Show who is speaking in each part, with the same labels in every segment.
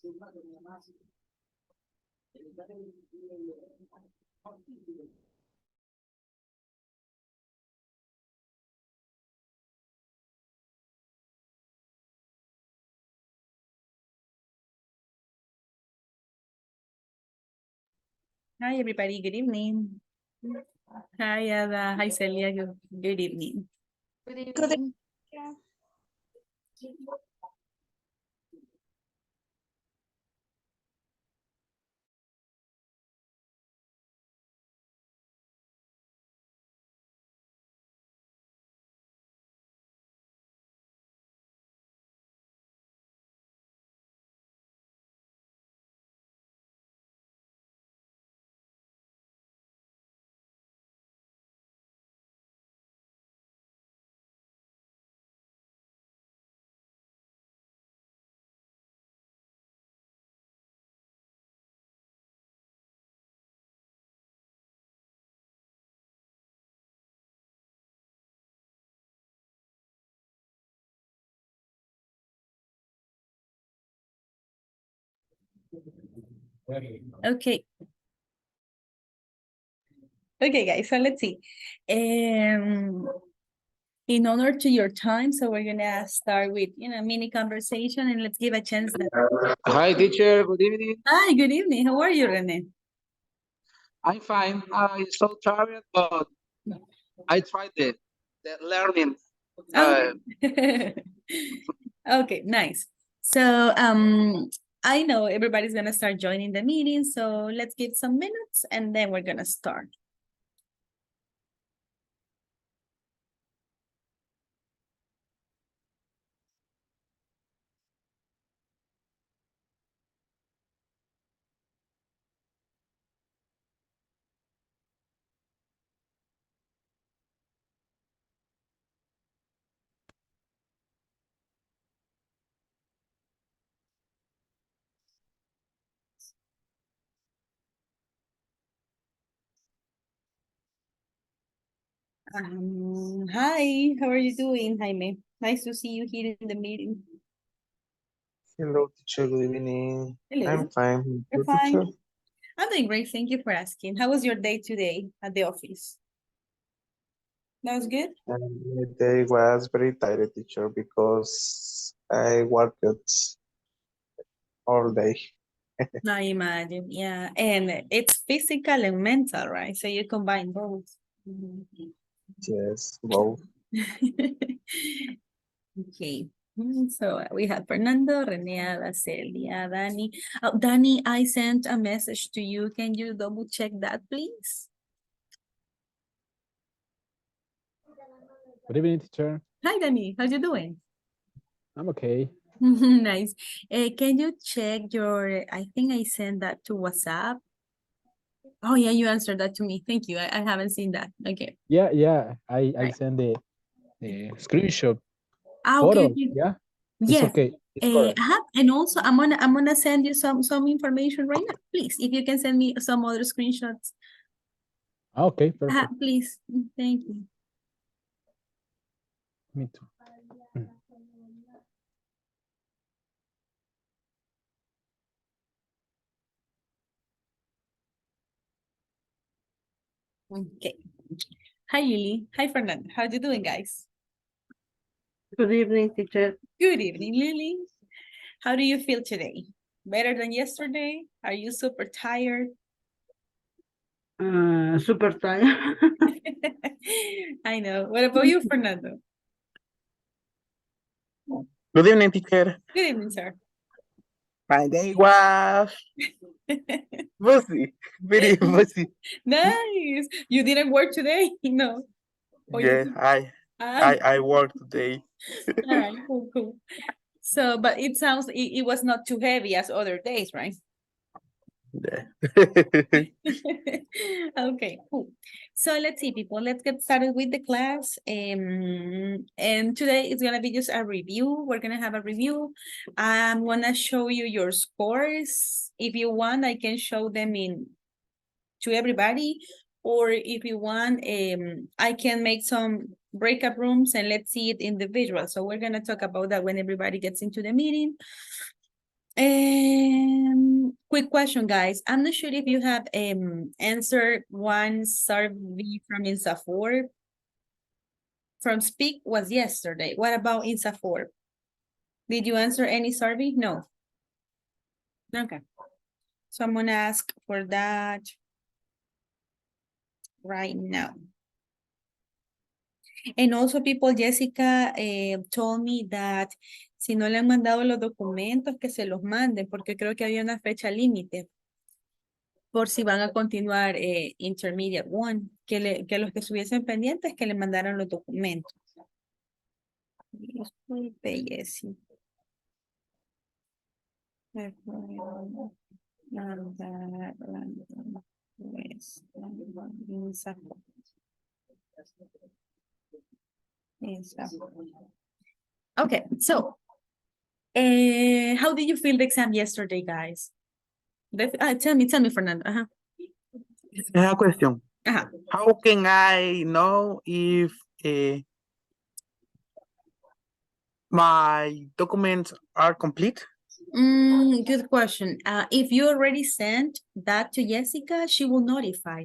Speaker 1: Hi, everybody. Good evening. Hi, Ada. Hi, Celia. Good evening.
Speaker 2: Good evening.
Speaker 1: Okay. Okay, guys. So let's see. In honor to your time, so we're gonna start with mini conversation, and let's give a chance.
Speaker 3: Hi, teacher. Good evening.
Speaker 1: Hi. Good evening. How are you, Rene?
Speaker 3: I'm fine. I'm so tired, but I tried the learning.
Speaker 1: Okay. Okay, nice. So I know everybody's gonna start joining the meeting, so let's give some minutes and then we're gonna start. Hi, how are you doing, Jaime? Nice to see you here in the meeting.
Speaker 4: Hello, teacher. Good evening.
Speaker 1: Hello.
Speaker 4: I'm fine.
Speaker 1: You're
Speaker 4: Good, teacher.
Speaker 1: fine. I'm doing great. Thank you for asking. How was your day today at the office? That was good?
Speaker 4: And my day was very tired, teacher, because I worked all day.
Speaker 1: I imagine, yeah. And it's physical and mental, right? So you combine both. Mhm.
Speaker 4: Yes, both.
Speaker 1: Okay. So we have Fernando, Renea, Celia, Dani. Oh, Dani, I sent a message to you. Can you double check that, please?
Speaker 5: Good evening, teacher.
Speaker 1: Hi, Dani. How you doing?
Speaker 5: I'm okay.
Speaker 1: Nice. Can you check your, I think I sent that to WhatsApp. Oh, yeah, you answered that to me. Thank you. I haven't seen that. Okay.
Speaker 5: Yeah. I
Speaker 1: Right.
Speaker 5: send the screenshot
Speaker 1: Okay.
Speaker 5: photo. Yeah, it's
Speaker 1: Yes.
Speaker 5: okay. It's correct.
Speaker 1: And also I'm gonna send you some information right now. Please, if you can send me some other screenshots.
Speaker 5: Okay, perfect.
Speaker 1: Please. Thank you.
Speaker 5: Me too. Mm.
Speaker 1: Okay. Hi, Lily. Hi, Fernando. How you doing, guys?
Speaker 2: Good evening, teacher.
Speaker 1: Good evening, Lily. How do you feel today? Better than yesterday? Are you super tired?
Speaker 2: Super tired.
Speaker 1: I know. What about you, Fernando?
Speaker 6: Good evening, teacher.
Speaker 1: Good evening, sir.
Speaker 6: My day was busy, very busy.
Speaker 1: Nice. You didn't work today? No. Oh, you
Speaker 6: Yeah,
Speaker 1: did?
Speaker 6: I work today.
Speaker 1: All right, cool. So, but it sounds it was not too heavy as other days, right?
Speaker 6: Yeah.
Speaker 1: Okay, cool. So let's see, people. Let's get started with the class. And today it's gonna be just a review. We're gonna have a review. I'm gonna show you your scores. If you want, I can show them to everybody, or if you want, I can make some breakup rooms and let's see it individual. So we're gonna talk about that when everybody gets into the meeting. Quick question, guys. I'm not sure if you have answered one survey from INSAFOR. From Speak was yesterday. What about INSAFOR? Did you answer any survey? No. Okay. So I'm gonna ask for that right now. And also people, Jessica told me that si no le han mandado los documentos, que se los manden, porque creo que había una fecha límite por si van a continuar Intermediate One, que los que estuviesen pendientes, que le mandaran los documentos. Disculpe, Jessy. Okay, so how did you feel the exam yesterday, guys? Tell me, Fernando.
Speaker 6: I have a question.
Speaker 1: Uh-huh.
Speaker 6: How can I know if my documents are complete?
Speaker 1: Good question. If you already sent that to Jessica, she will notify.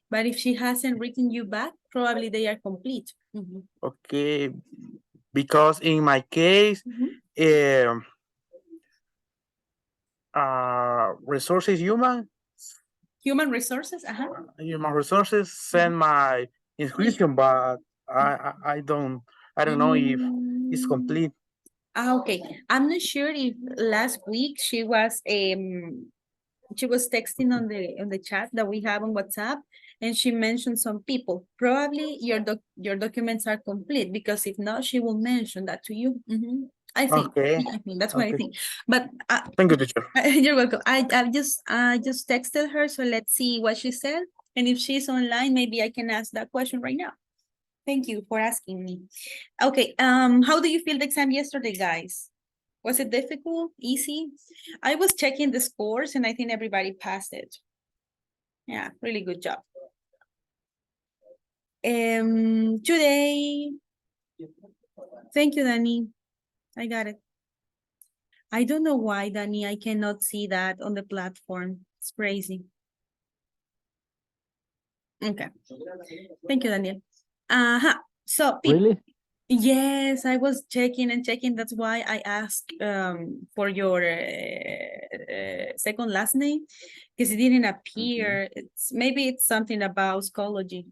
Speaker 1: But if she hasn't written you back, probably they are complete. Mhm.
Speaker 6: Okay, because in my case,
Speaker 1: Mhm.
Speaker 6: resources
Speaker 1: Human resources,
Speaker 6: human resources send my inscription, but I don't know if it's complete.
Speaker 1: Okay. I'm not sure if last week she was texting on the chat that we have on WhatsApp, and she mentioned some people. Probably your documents are complete, because if not, she will mention that to you. I think.
Speaker 6: Okay.
Speaker 1: I think that's what I think. But
Speaker 6: Thank you, teacher.
Speaker 1: you're welcome. I just texted her, so let's see what she said. And if she's online, maybe I can ask that question right now. Thank you for asking me. Okay, how do you feel the exam yesterday, guys? Was it difficult, easy? I was checking the scores and I think everybody passed it. Yeah, really good job. Today, thank you, Danny. I got it. I don't know why, Danny, I cannot see that on the platform. It's crazy. Okay. Thank you, Daniel. So,
Speaker 5: Really?
Speaker 1: yes, I was checking and checking. That's why I asked for your second last name, because it didn't appear. Maybe it's something about Schoology.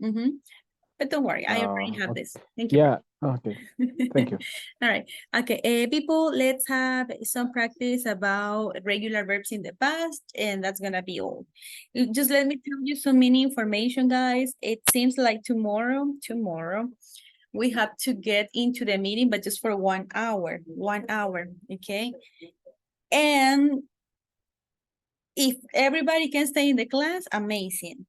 Speaker 1: But don't worry, I already have
Speaker 5: Okay.
Speaker 1: this. Thank you.
Speaker 5: Yeah, okay. Thank you.
Speaker 1: All right. Okay, people, let's have some practice about regular verbs in the past, and that's gonna be all. Just let me tell you some mini information, guys. It seems like tomorrow, we have to get into the meeting, but just for 1 hour, okay? And if everybody can stay in the class, amazing.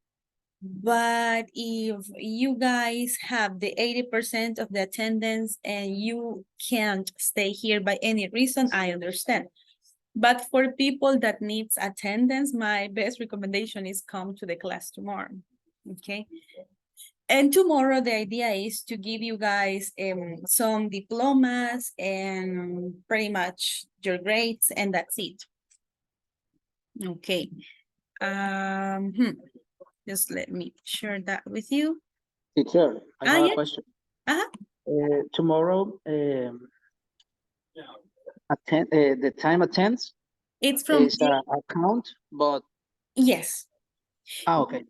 Speaker 1: But if you guys have the 80% of the attendance and you can't stay here by any reason, I understand. But for people that needs attendance, my best recommendation is come to the class tomorrow, okay? And tomorrow, the idea is to give you guys some diplomas and pretty much your grades, and that's it. Okay. Just let me share that with you.
Speaker 7: Teacher, I have
Speaker 1: yeah.
Speaker 7: a question.
Speaker 2: Tomorrow, the time attends
Speaker 1: It's from
Speaker 2: is a count, but
Speaker 1: yes.
Speaker 2: okay.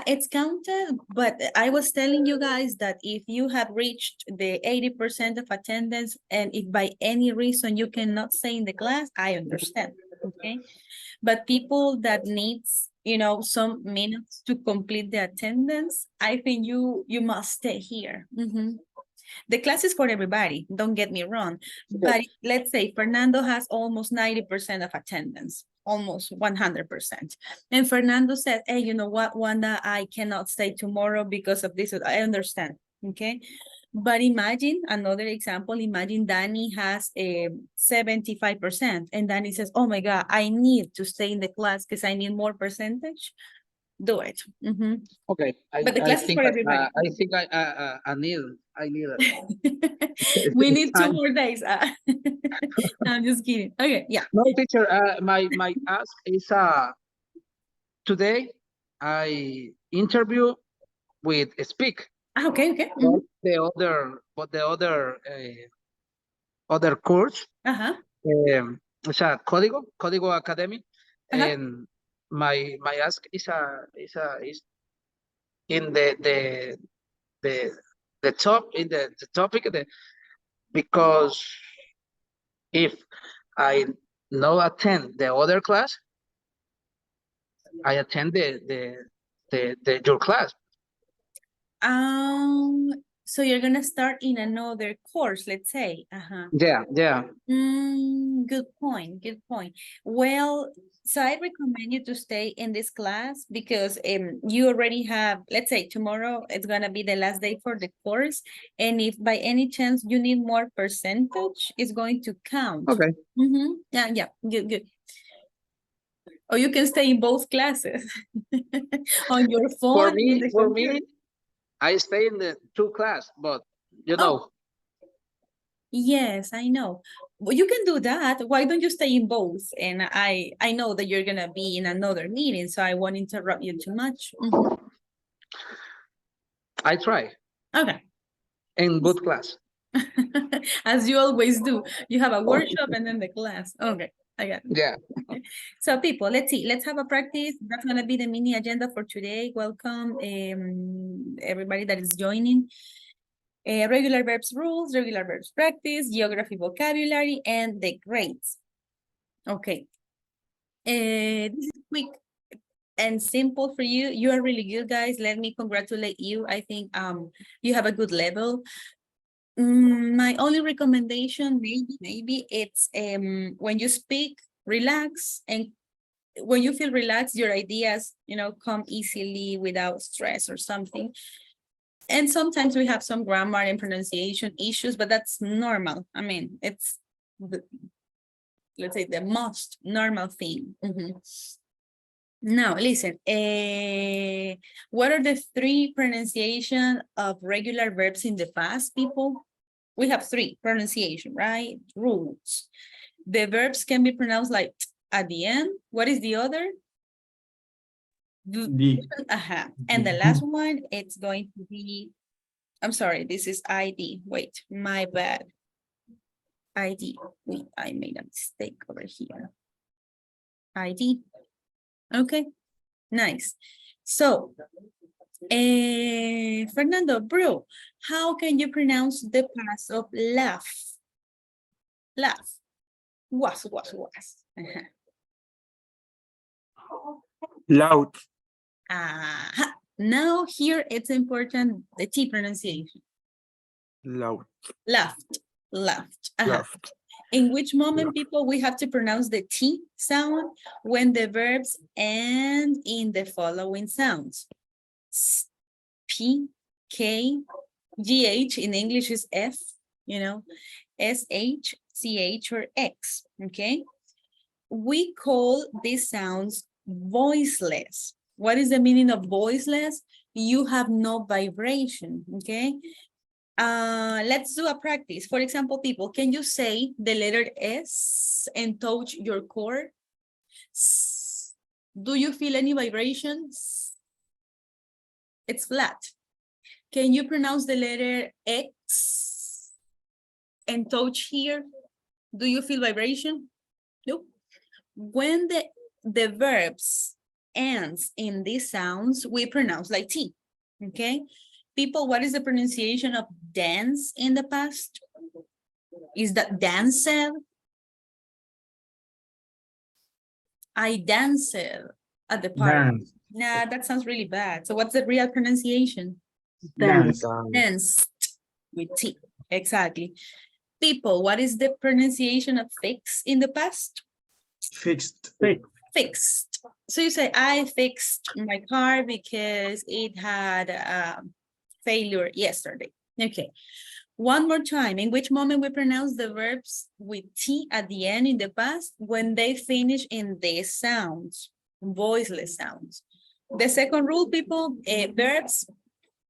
Speaker 1: It's counted, but I was telling you guys that if you have reached the 80% of attendance, and if by any reason you cannot stay in the class, I understand, okay? But people that needs, some minutes to complete the attendance, I think you must stay here. The class is for everybody, don't get me wrong. But let's say Fernando has almost 90% of attendance, almost 100%. And Fernando said, hey, you know what, Wanda, I cannot stay tomorrow because of this. I understand, okay? But imagine another example. Imagine Danny has a 75% and Danny says, oh my God, I need to stay in the class because I need more percentage. Do it. Mhm.
Speaker 3: Okay,
Speaker 1: But the class is for everybody.
Speaker 3: I need it.
Speaker 1: We need 2
Speaker 3: Time.
Speaker 1: more days. No, I'm just kidding. Okay, yeah.
Speaker 3: No, teacher, my ask is today I interview with speak,
Speaker 1: Okay, okay. Mhm.
Speaker 3: but the other course,
Speaker 1: Uh-huh.
Speaker 3: o sea, código academy,
Speaker 1: Uh-huh.
Speaker 3: and my ask is is in the top in the topic because if I no attend the other class, I attend your class.
Speaker 1: So you're gonna start in another course, let's say. Uh-huh.
Speaker 3: Yeah.
Speaker 1: Good point, good point. Well, so I recommend you to stay in this class because you already have, let's say tomorrow it's gonna be the last day for the course. And if by any chance you need more percentage, it's going to count.
Speaker 3: Okay.
Speaker 1: Yeah, good. Or you can stay in both classes on your phone. in the
Speaker 3: For
Speaker 1: computer.
Speaker 3: me, I stay in the 2 class, but you
Speaker 1: Oh.
Speaker 3: know,
Speaker 1: Yes, I know. Well, you can do that. Why don't you stay in both? And I know that you're gonna be in another meeting, so I won't interrupt you too much. Mhm.
Speaker 3: I try
Speaker 1: Okay.
Speaker 3: in good class.
Speaker 1: As you always do. You have a workshop and then the class. Okay, I got it.
Speaker 3: Yeah.
Speaker 1: So people, let's see. Let's have a practice. That's gonna be the mini agenda for today. Welcome, everybody that is joining. Regular verbs rules, regular verbs practice, geography vocabulary, and the grades. Okay. This is quick and simple for you. You are really good, guys. Let me congratulate you. I think you have a good level. My only recommendation, maybe it's when you speak, relax, and when you feel relaxed, your ideas, come easily without stress or something. And sometimes we have some grammar and pronunciation issues, but that's normal. I mean, it's let's say the most normal thing. Now, listen, what are the 3 pronunciation of regular verbs in the past, people? We have 3 pronunciation, right? Rules. The verbs can be pronounced like at the end. What is the other? And the last one, it's going to be, I'm sorry, this is ID. Wait, my bad. ID. Wait, I made a mistake over here. ID. Okay, nice. So, Fernando, bro, how can you pronounce the past of laugh? Laugh. Was.
Speaker 6: Loud.
Speaker 1: Now here it's important, the T pronunciation.
Speaker 6: Loud.
Speaker 1: Laughed.
Speaker 6: Laughed.
Speaker 1: In which moment, people, we have to pronounce the T sound when the verbs end in the following sounds. S, P, K, GH in English is F, SH, CH, or X, okay? We call these sounds voiceless. What is the meaning of voiceless? You have no vibration, okay? Let's do a practice. For example, people, can you say the letter S and touch your core? S. Do you feel any vibrations? It's flat. Can you pronounce the letter X and touch here? Do you feel vibration? No. When the verbs ends in these sounds, we pronounce like T, okay? People, what is the pronunciation of dance in the past? Is that danced? I danced at the party.
Speaker 6: Dance.
Speaker 1: Nah, that sounds really bad. So what's the real pronunciation?
Speaker 6: Dance.
Speaker 1: Danced with T, exactly. People, what is the pronunciation of fix in the past?
Speaker 6: Fixed.
Speaker 1: Fixed. So you say, I fixed my car because it had failure yesterday. Okay. One more time. In which moment we pronounce the verbs with T at the end in the past? When they finish in these sounds, voiceless sounds. The second rule, people, verbs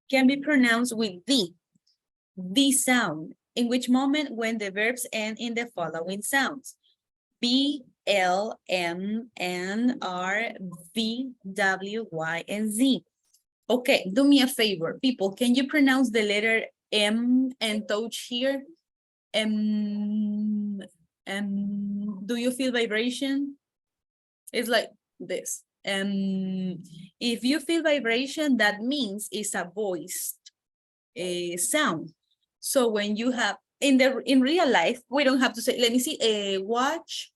Speaker 1: can be pronounced with the sound. In which moment? When the verbs end in the following sounds. B, L, M, N, R, V, W, Y, and Z. Okay, do me a favor, people. Can you pronounce the letter M and touch here? Do you feel vibration? It's like this. If you feel vibration, that means it's a voiced sound. So when you have in real life, we don't have to say, let me see, watched.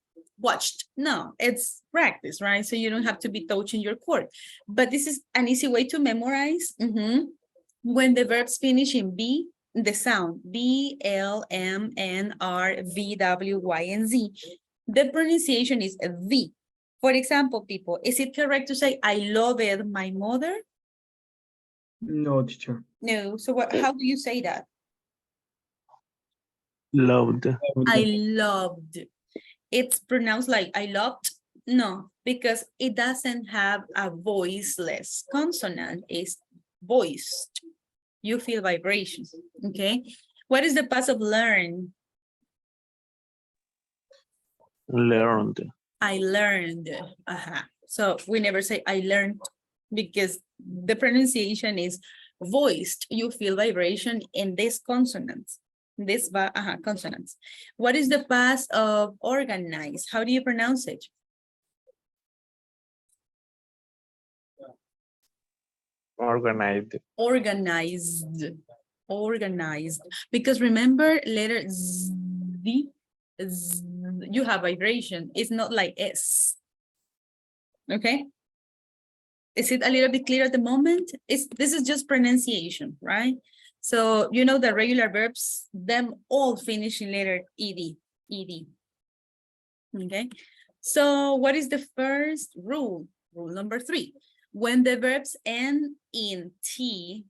Speaker 1: No, it's practice, right? So you don't have to be touching your cord. But this is an easy way to memorize. When the verbs finish in B, the sound B, L, M, N, R, V, W, Y, and Z. The pronunciation is V. For example, people, is it correct to say I loved my mother?
Speaker 5: No, teacher.
Speaker 1: No. So what? How do you say that?
Speaker 4: Loved.
Speaker 1: I loved. It's pronounced like I loved. No, because it doesn't have a voiceless consonant. It's voiced. You feel vibration. Okay. What is the past of learn?
Speaker 4: Learned.
Speaker 1: I learned. So we never say I learned because the pronunciation is voiced. You feel vibration in this consonants. This consonants. What is the past of organize? How do you pronounce it?
Speaker 4: Organized.
Speaker 1: Organized. Organized. Because remember, letter Z, you have vibration. It's not like S. Okay. Is it a little bit clear at the moment? This is just pronunciation, right? So you know the regular verbs, them all finish in letter ed. Okay. So what is the first rule? Rule number 3. When the verbs end in T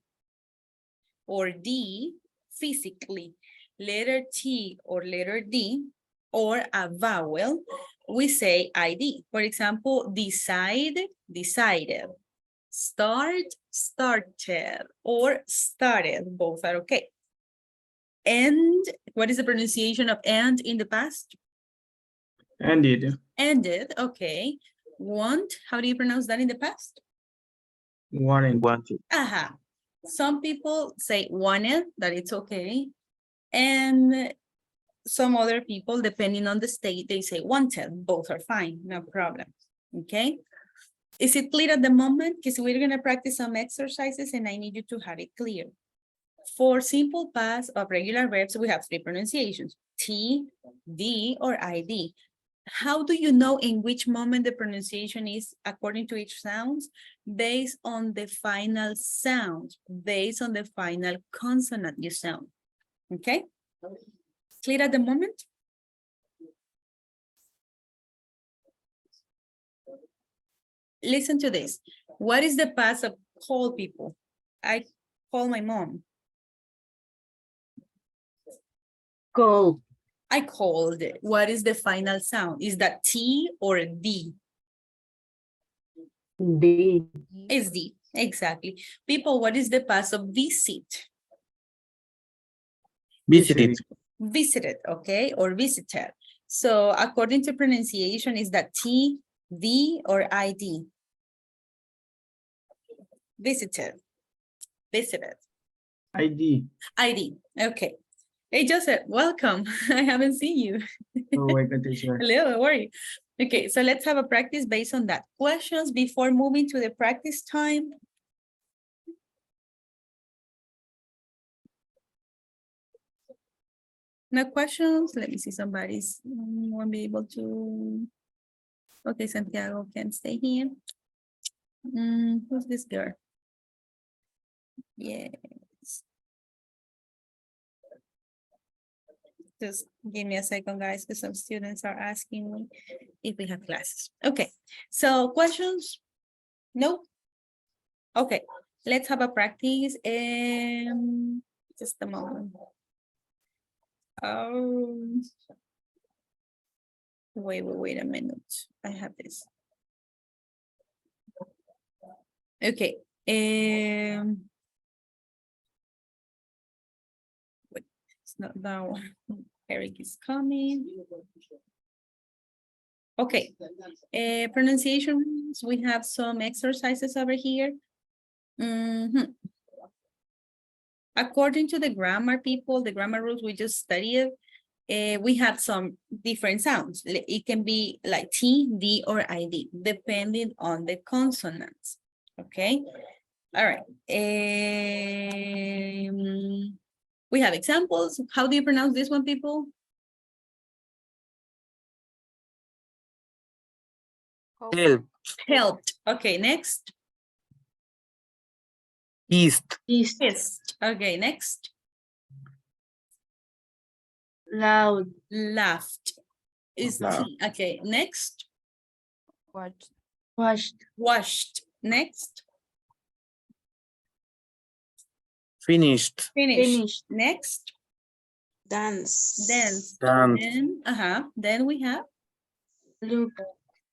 Speaker 1: or D, physically, letter T or letter D, or a vowel, we say ID. For example, decide, decided. Start, started, or started. Both are okay. And what is the pronunciation of and in the past?
Speaker 5: Ended.
Speaker 1: Ended, okay. Want, how do you pronounce that in the past?
Speaker 5: Wanted.
Speaker 4: Wanted.
Speaker 1: Some people say wanted, that it's okay. And some other people, depending on the state, they say wanted. Both are fine, no problem. Okay. Is it clear at the moment? Because we're going to practice some exercises and I need you to have it clear. For simple past of regular verbs, we have 3 pronunciations, T, D, or ID. How do you know in which moment the pronunciation is according to each sound? Based on the final sound, based on the final consonant you sound. Okay? Clear at the moment? Listen to this. What is the past of call people? I call my mom.
Speaker 7: Call.
Speaker 1: I called. What is the final sound? Is that T or D?
Speaker 7: D.
Speaker 1: It's D, exactly. People, what is the past of visit?
Speaker 6: Visited.
Speaker 1: Visited, okay, or visited. So according to pronunciation, is that T, D, or ID? Visited. Visited.
Speaker 5: ID.
Speaker 1: ID, okay. Hey, Joseph, welcome. I haven't seen you.
Speaker 5: Oh, welcome, teacher.
Speaker 1: Hello, how are you? Okay, so let's have a practice based on that. Questions before moving to the practice time? No questions? Let me see, somebody's won't be able to. Okay, Santiago can stay here. Who's this girl? Yes. Just give me a second, guys, because some students are asking me if we have classes. Okay, so questions? No? Okay, let's have a practice. Just a moment. Wait a minute. I have this. Okay. Wait, it's not that one. Eric is coming. Okay. Pronunciations. We have some exercises over here. Mhm. According to the grammar people, the grammar rules we just studied, we have some different sounds. It can be like T, D, or ID, depending on the consonants. Okay. All right. We have examples. How do you pronounce this one, people?
Speaker 6: Help,
Speaker 1: Helped. Okay, next.
Speaker 6: east,
Speaker 7: East.
Speaker 1: Kissed. Okay, next.
Speaker 7: Loud.
Speaker 1: Laughed. Is
Speaker 6: Laughed.
Speaker 1: T. Okay, next.
Speaker 7: Watched.
Speaker 1: Washed. Next.
Speaker 6: finished,
Speaker 1: Finished. Next.
Speaker 8: Dance.
Speaker 1: Dance.
Speaker 6: dance,
Speaker 1: Then we have
Speaker 7: Look.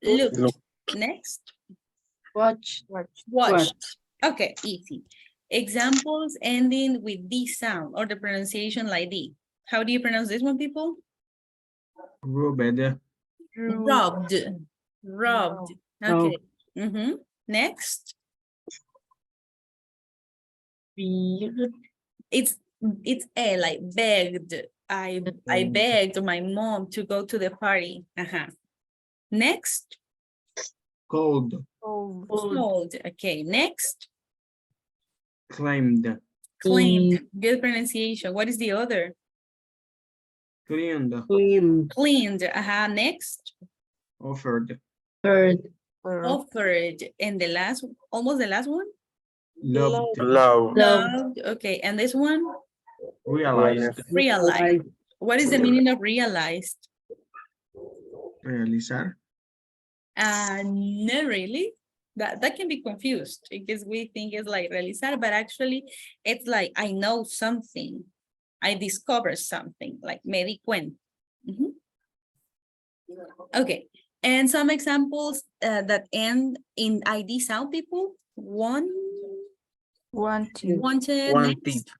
Speaker 1: looked.
Speaker 6: Look.
Speaker 1: Next.
Speaker 7: Watch.
Speaker 1: Watched. Okay, easy. Examples ending with D sound or the pronunciation like D. How do you pronounce this one, people?
Speaker 5: Rubbed.
Speaker 1: Rubbed. Rubbed. Okay. Next.
Speaker 7: Beard.
Speaker 1: It's A, like begged. I begged my mom to go to the party. Next.
Speaker 5: Cold.
Speaker 1: Cold. Okay, next.
Speaker 5: Claimed.
Speaker 1: Claimed. Good pronunciation. What is the other?
Speaker 5: Cleaned.
Speaker 1: Cleaned. Next.
Speaker 5: Offered.
Speaker 1: Offered. And the last, almost the last one?
Speaker 5: Loved.
Speaker 6: love,
Speaker 1: Loved. Okay, and this one?
Speaker 5: Realized.
Speaker 1: Realized. What is the meaning of realized?
Speaker 5: Realizar.
Speaker 1: No, really. That can be confused because we think it's like realizar, but actually it's like I know something. I discover something, like me di cuenta. Okay, and some examples that end in ID sound, people. Wanted.
Speaker 6: wanted,
Speaker 1: Next.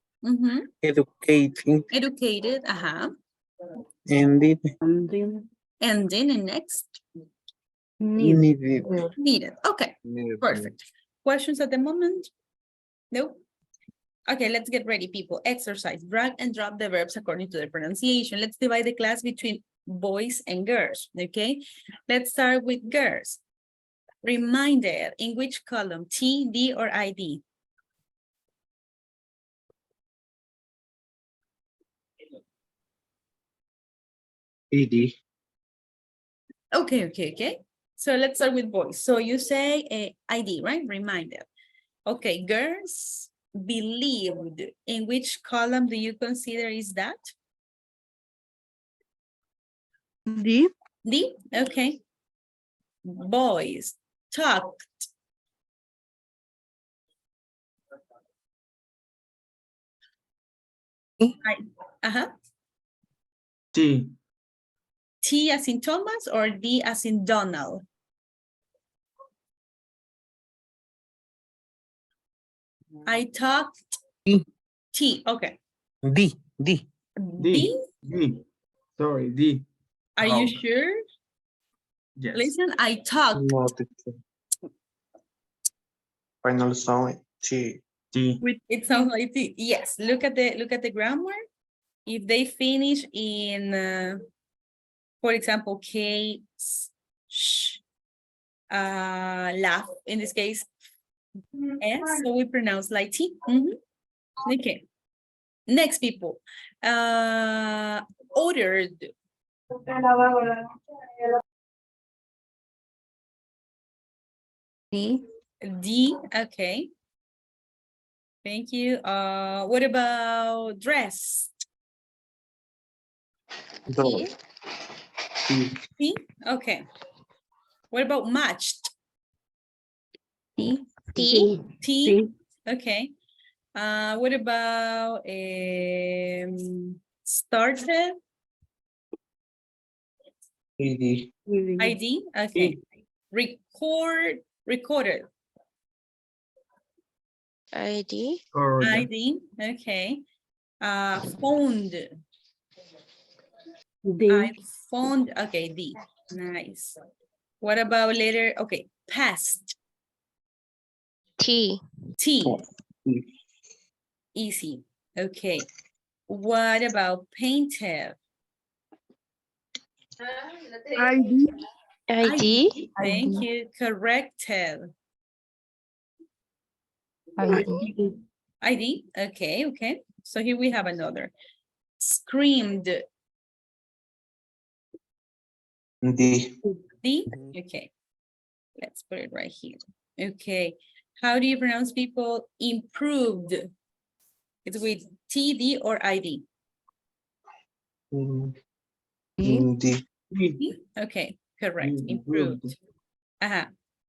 Speaker 6: educating,
Speaker 1: Educated.
Speaker 6: ended,
Speaker 1: And then next.
Speaker 6: needed.
Speaker 1: Needed. Okay, perfect. Questions at the moment? No. Okay, let's get ready, people. Exercise. Drag and drop the verbs according to the pronunciation. Let's divide the class between boys and girls, okay? Let's start with girls. Reminded, in which column? T, D, or ID?
Speaker 2: ED.
Speaker 1: Okay. So let's start with boys. So you say ID, right? Reminded. Okay, girls, believed. In which column do you consider is that?
Speaker 8: D.
Speaker 1: D, okay. Boys, talked.
Speaker 5: T.
Speaker 1: T as in Thomas or D as in Donald? I talked T, okay.
Speaker 6: D.
Speaker 1: D?
Speaker 5: Sorry, D.
Speaker 1: Are you sure?
Speaker 5: Yes.
Speaker 1: Listen, I talked.
Speaker 4: No, teacher. Final sound T.
Speaker 5: T.
Speaker 1: It sounds like T. Yes, look at the grammar. If they finish in, for example, K, sh, laugh, in this case, S, so we pronounce like T. Okay. Next, people. Ordered. D, okay. Thank you. What about dressed?
Speaker 4: T.
Speaker 1: T, okay. What about matched? T, okay. What about started?
Speaker 2: ED.
Speaker 1: ID, okay. Recorded.
Speaker 8: ID.
Speaker 5: Correct.
Speaker 1: ID, okay. Phoned,
Speaker 7: D.
Speaker 1: I phoned, okay, D, nice. What about later, okay, past,
Speaker 8: T.
Speaker 1: T, easy, okay. What about painted?
Speaker 7: ID.
Speaker 8: ID.
Speaker 1: Thank you, corrected.
Speaker 7: ID.
Speaker 1: ID, okay, okay. So here we have another. Screamed,
Speaker 2: D.
Speaker 1: D, okay. Let's put it right here. Okay, how do you pronounce people? Improved. It's with TD or ID?
Speaker 2: Mm,
Speaker 7: D.
Speaker 2: D.
Speaker 5: D.
Speaker 1: Okay, correct,
Speaker 5: Improved.
Speaker 1: improved.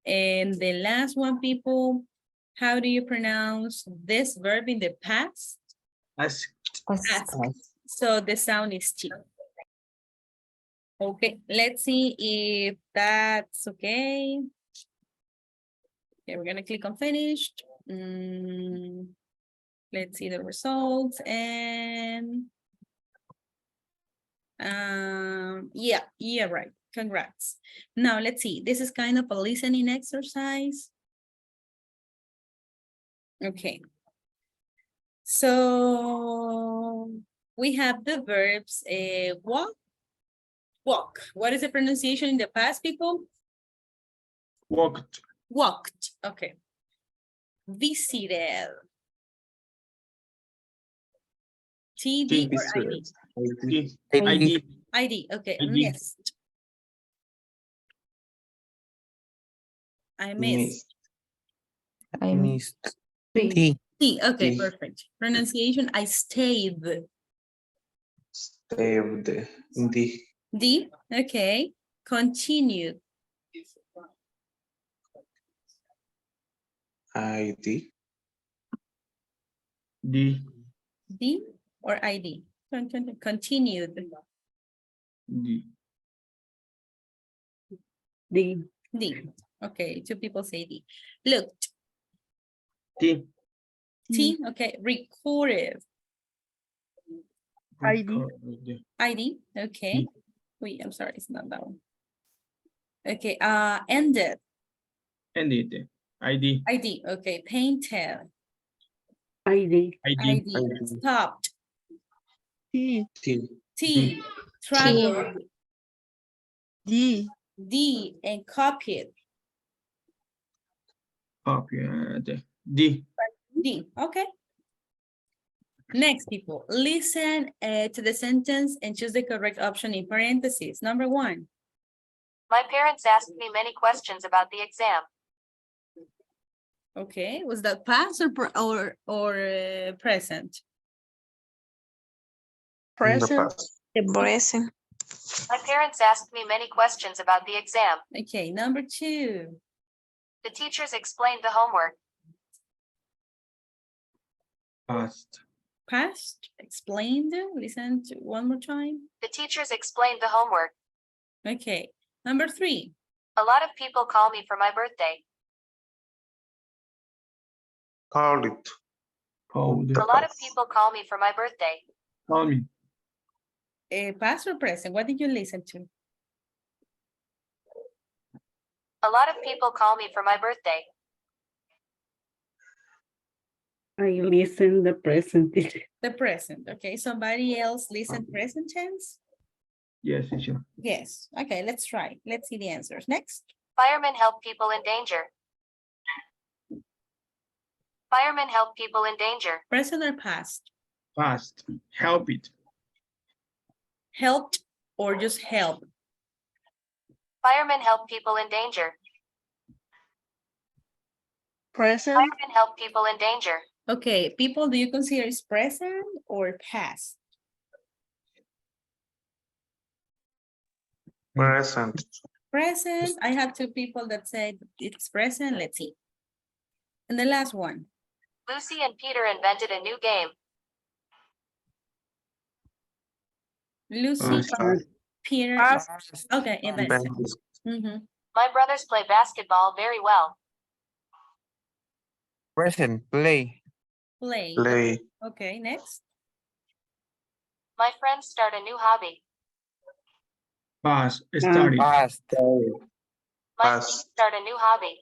Speaker 1: And the last one, people, how do you pronounce this verb in the past?
Speaker 5: Ask.
Speaker 1: Asked. So the sound is T. Okay, let's see if that's okay. Okay, we're gonna click on finished. Let's see the results and yeah, right. Congrats. Now let's see. This is kind of a listening exercise. Okay. So we have the verbs walk. What is the pronunciation in the past, people?
Speaker 5: Walked.
Speaker 1: Walked. Okay. Visited. TD or ID?
Speaker 5: D.
Speaker 6: ID.
Speaker 5: ID.
Speaker 1: ID. Okay.
Speaker 5: ID.
Speaker 1: Missed. I missed.
Speaker 6: Missed.
Speaker 7: T.
Speaker 1: T. Okay,
Speaker 2: T.
Speaker 1: perfect. Pronunciation, I stayed.
Speaker 2: Stayed. D.
Speaker 1: D. Okay. Continued.
Speaker 2: ID.
Speaker 5: D.
Speaker 1: D or ID? Continued.
Speaker 5: D.
Speaker 7: D.
Speaker 1: D. Okay, two people say D. Looked.
Speaker 5: T.
Speaker 1: T. Okay. Recorded.
Speaker 7: ID.
Speaker 5: Recorded.
Speaker 1: ID. Okay.
Speaker 5: D.
Speaker 1: Wait, I'm sorry, it's not that one. Okay. Ended.
Speaker 5: Ended. ID.
Speaker 1: ID. Okay. Painted.
Speaker 7: ID.
Speaker 5: ID.
Speaker 1: ID. Stopped.
Speaker 7: T.
Speaker 2: T.
Speaker 1: T. Traveled.
Speaker 7: D.
Speaker 1: D. And copied.
Speaker 5: Copied. D.
Speaker 1: D. Okay. Next, people, listen to the sentence and choose the correct option in parentheses. Number 1.
Speaker 9: My parents asked me many questions about the exam.
Speaker 1: Okay, was that past or present?
Speaker 2: In the
Speaker 7: Present.
Speaker 2: past.
Speaker 8: The present.
Speaker 9: My parents asked me many questions about the exam.
Speaker 1: Okay, number 2.
Speaker 9: The teachers explained the homework.
Speaker 5: Past.
Speaker 1: Past, explained. Listen to one more time.
Speaker 9: The teachers explained the homework.
Speaker 1: Okay, number 3.
Speaker 9: A lot of people call me for my birthday.
Speaker 2: Called it.
Speaker 5: Called.
Speaker 9: A lot of people call me for my birthday.
Speaker 5: Call me.
Speaker 1: Past or present, what did you listen to?
Speaker 9: A lot of people call me for my birthday.
Speaker 7: I listen the present.
Speaker 1: The present, okay. Somebody else listen present tense?
Speaker 5: Yes, teacher.
Speaker 1: Yes, okay, let's try. Let's see the answers. Next.
Speaker 9: Firemen help people in danger. Firemen help people in danger.
Speaker 1: Present or past?
Speaker 5: Past. Help it.
Speaker 1: Helped or just help?
Speaker 9: Firemen help people in danger.
Speaker 7: Present.
Speaker 9: Firemen help people in danger.
Speaker 1: Okay, people, do you consider it's present or past?
Speaker 2: Present.
Speaker 1: Present. I have 2 people that said it's present. Let's see. And the last one.
Speaker 9: Lucy and Peter invented a new game.
Speaker 1: Lucy,
Speaker 2: Past.
Speaker 1: Peter.
Speaker 7: Past.
Speaker 1: Okay, invented.
Speaker 2: Invented.
Speaker 1: Mhm.
Speaker 9: My brothers play basketball very well.
Speaker 6: Present, play.
Speaker 1: Play.
Speaker 2: Play.
Speaker 1: Okay, next.
Speaker 9: My friends start a new hobby.
Speaker 5: Past, study.
Speaker 6: Past,
Speaker 9: My friends
Speaker 2: Past.
Speaker 9: start a new hobby.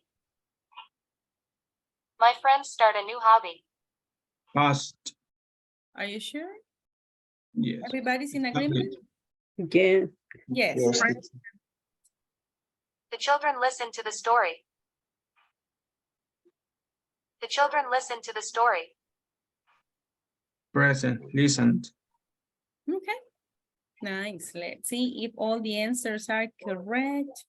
Speaker 9: My friends start a new hobby.
Speaker 5: Past.
Speaker 1: Are you sure?
Speaker 5: Yes.
Speaker 1: Everybody's in agreement?
Speaker 7: Yes.
Speaker 1: Yes.
Speaker 2: Yes, teacher.
Speaker 9: The children listen to the story. The children listen to the story.
Speaker 5: Present, listened.
Speaker 1: Okay. Nice. Let's see if all the answers are correct.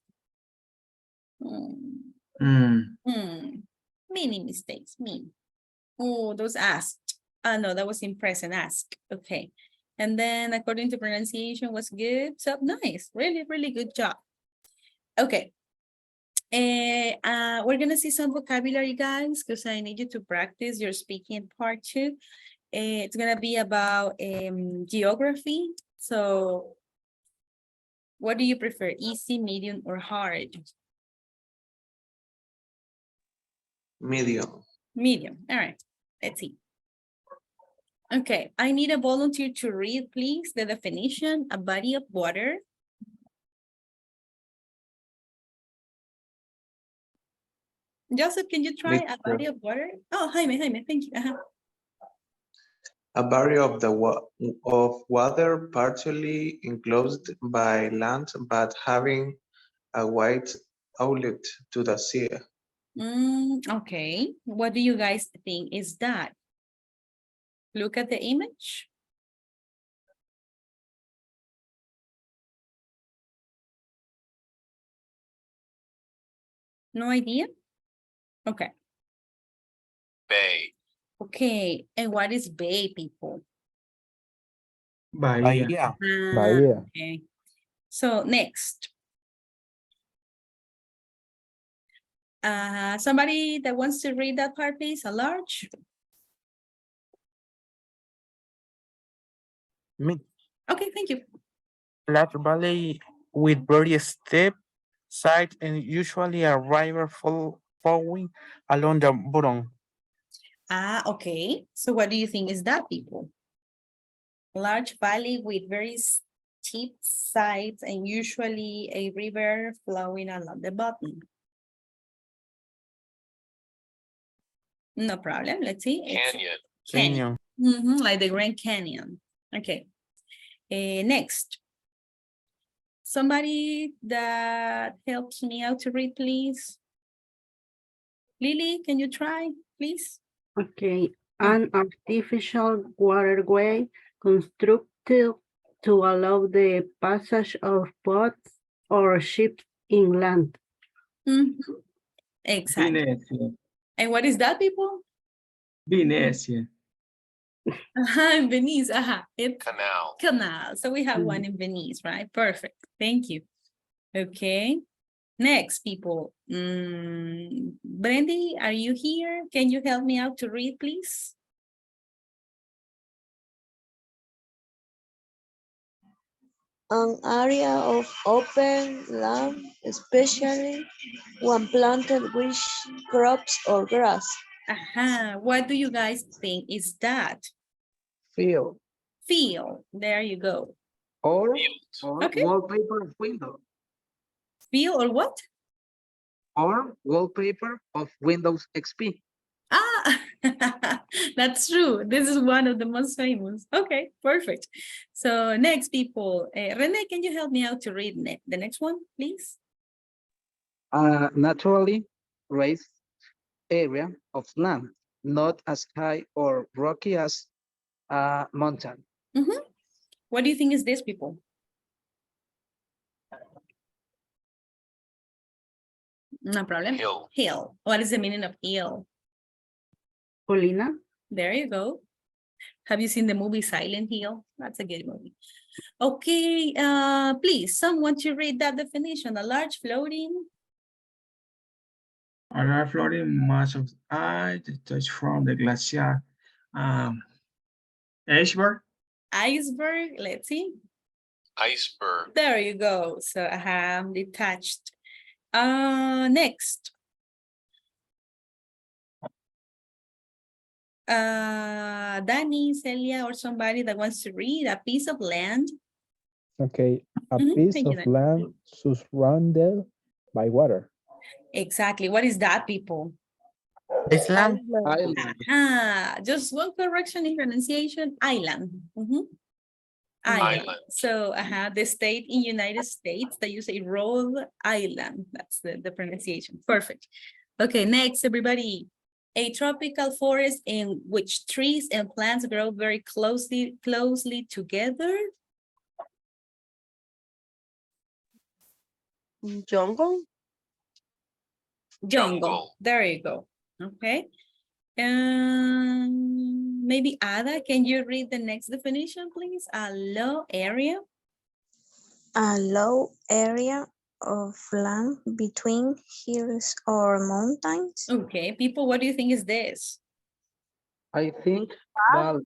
Speaker 1: Many mistakes, Oh, those asked. No, that was in present ask. Okay. And then according to pronunciation was good. So nice. Really, really good job. Okay. We're gonna see some vocabulary, guys, because I need you to practice your speaking part too. It's gonna be about geography. So what do you prefer, easy, medium, or hard?
Speaker 2: Medium.
Speaker 1: Medium. All right. Let's see. Okay, I need a volunteer to read, please, the definition, a body of water. Joseph, can you try a body of water? Oh, Jaime, thank you.
Speaker 2: A body of water partially enclosed by land but having a wide outlet to the sea.
Speaker 1: Okay, what do you guys think is that? Look at the image. No idea? Okay.
Speaker 10: Bay.
Speaker 1: Okay, and what is bay, people?
Speaker 5: Bahía.
Speaker 6: Bahía.
Speaker 1: Okay. So next. Somebody that wants to read that part, please, a large.
Speaker 6: Me.
Speaker 1: Okay, thank you.
Speaker 6: Large valley with very steep sides and usually a river flowing along the bottom.
Speaker 1: Okay. So what do you think is that, people? Large valley with very steep sides and usually a river flowing along the bottom. No problem. Let's see.
Speaker 10: Canyon.
Speaker 1: Canyon. Like the Grand Canyon. Okay. Next. Somebody that helps me out to read, please. Lily, can you try, please?
Speaker 7: Okay. An artificial waterway constructed to allow the passage of boats or ships inland.
Speaker 1: Exactly.
Speaker 5: Venecia.
Speaker 1: And what is that, people?
Speaker 5: Venecia.
Speaker 1: In Venice. It's
Speaker 10: Canal.
Speaker 1: canal. So we have one in Venice, right? Perfect. Thank you. Okay. Next, people. Brandy, are you here? Can you help me out to read, please?
Speaker 11: An area of open land, especially when planted with crops or grass.
Speaker 1: What do you guys think is that?
Speaker 3: Field.
Speaker 1: Field. There you go.
Speaker 3: Or
Speaker 1: Okay.
Speaker 3: wallpaper of window.
Speaker 1: Field or what?
Speaker 3: Or wallpaper of Windows XP.
Speaker 1: That's true. This is one of the most famous. Okay, perfect. So next, people. Rene, can you help me out to read the next one, please?
Speaker 3: Naturally raised area of land, not as high or rocky as a mountain.
Speaker 1: What do you think is this, people? No problem.
Speaker 10: Hill.
Speaker 1: Hill. What is the meaning of hill?
Speaker 7: Colina.
Speaker 1: There you go. Have you seen the movie Silent Hill? That's a good movie. Okay, please, someone to read that definition. A large floating.
Speaker 5: A large floating mass of ice detached from the glacier. Iceberg.
Speaker 1: Iceberg. Let's see.
Speaker 10: Iceberg.
Speaker 1: There you go. So I have detached. Next. Danny, Celia, or somebody that wants to read a piece of land.
Speaker 12: Okay, a
Speaker 1: Mhm,
Speaker 12: piece
Speaker 1: thank you,
Speaker 12: of
Speaker 1: Danny.
Speaker 12: land surrounded by water.
Speaker 1: Exactly. What is that, people?
Speaker 6: Islam.
Speaker 3: Island.
Speaker 1: Just one correction in pronunciation, island. Mhm. Island.
Speaker 10: Island.
Speaker 1: So the state in United States that you say Rhode Island. That's the pronunciation. Perfect. Okay, next, everybody. A tropical forest in which trees and plants grow very closely together.
Speaker 11: Jungle.
Speaker 1: Jungle. There you go. Okay. Maybe Ada, can you read the next definition, please? A low area.
Speaker 8: A low area of land between hills or mountains.
Speaker 1: Okay, people, what do you think is this?
Speaker 3: I think valley.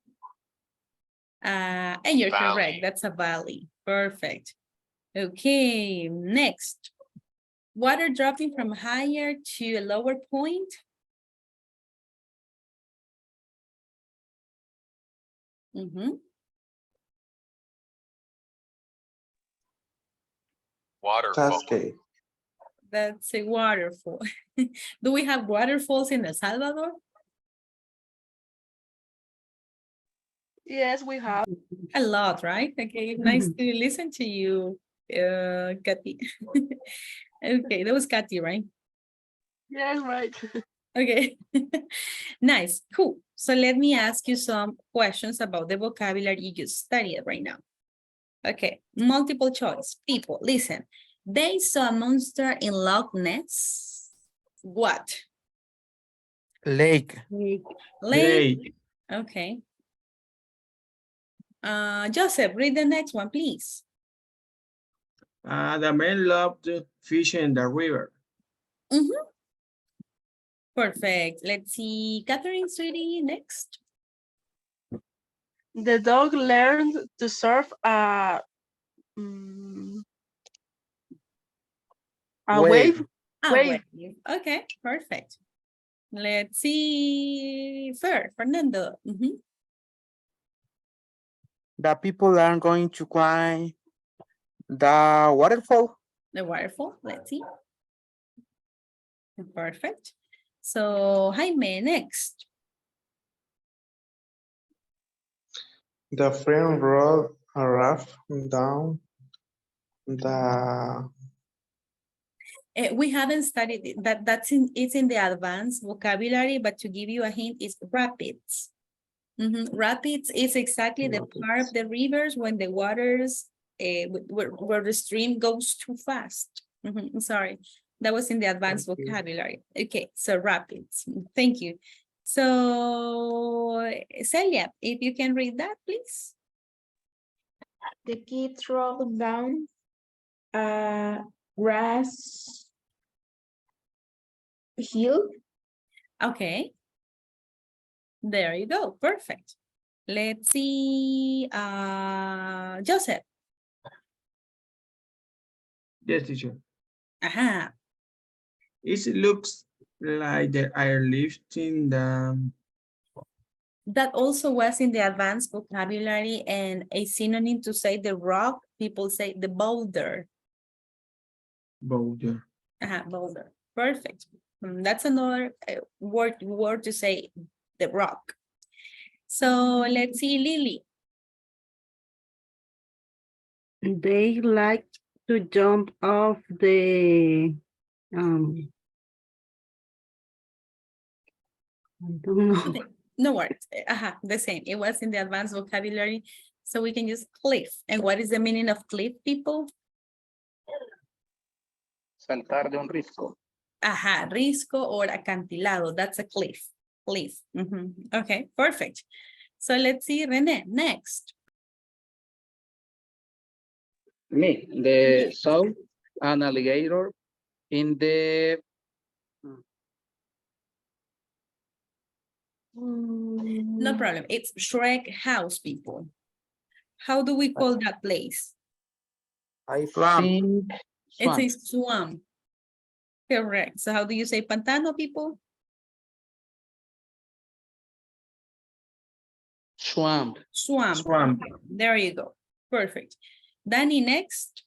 Speaker 1: And you're
Speaker 10: Valley.
Speaker 1: correct. That's a valley. Perfect. Okay, next. Water dropping from higher to a lower point.
Speaker 10: Waterfall.
Speaker 2: Cascade.
Speaker 1: That's a waterfall. Do we have waterfalls in El Salvador?
Speaker 11: Yes, we have.
Speaker 1: A lot, right? Okay, nice to listen to you, Kathy. Okay, that was Kathy, right?
Speaker 11: Yes, right.
Speaker 1: Okay, nice, cool. So let me ask you some questions about the vocabulary you just studied right now. Okay, multiple choice. People, listen. They saw a monster in Loch Ness. What?
Speaker 6: Lake.
Speaker 1: Lake. Okay. Joseph, read the next one, please.
Speaker 5: The men loved fishing in the river.
Speaker 1: Perfect. Let's see. Catherine, sweetie, next.
Speaker 11: The dog learned to surf a wave.
Speaker 1: Wave. Okay, perfect. Let's see. Fernando.
Speaker 6: The people are going to climb the waterfall.
Speaker 1: The waterfall. Let's see. Perfect. So, Jaime, next.
Speaker 2: The friend rode a raft down the.
Speaker 1: We haven't studied it. It's in the advanced vocabulary, but to give you a hint, it's rapids. Rapids is exactly the part of the rivers when the waters, where the stream goes too fast. Sorry, that was in the advanced vocabulary. Okay, so rapids. Thank you. So, Celia, if you can read that, please.
Speaker 13: The kids rolled down a grass hill.
Speaker 1: Okay. There you go. Perfect. Let's see. Joseph.
Speaker 5: Yes, teacher.
Speaker 1: Aha.
Speaker 5: It looks like they are lifting the.
Speaker 1: That also was in the advanced vocabulary, and a synonym to say the rock, people say the boulder.
Speaker 5: Boulder.
Speaker 1: Boulder. Perfect. That's another word to say the rock. So let's see, Lily.
Speaker 7: They like to jump off the I don't know.
Speaker 1: No worries. The same. It was in the advanced vocabulary, so we can use cliff. And what is the meaning of cliff, people?
Speaker 3: Saltar de un risco.
Speaker 1: Risco or acantilado. That's a cliff. Cliff. Okay, perfect. So let's see, Rene, next.
Speaker 3: Me, the saw an alligator in the
Speaker 1: No problem. It's Shrek house, people. How do we call that place?
Speaker 3: I think
Speaker 1: It's a swamp. Correct. So how do you say pantano, people?
Speaker 3: Swamp.
Speaker 1: Swamp.
Speaker 5: Swamp.
Speaker 1: Okay, there you go. Perfect. Danny, next.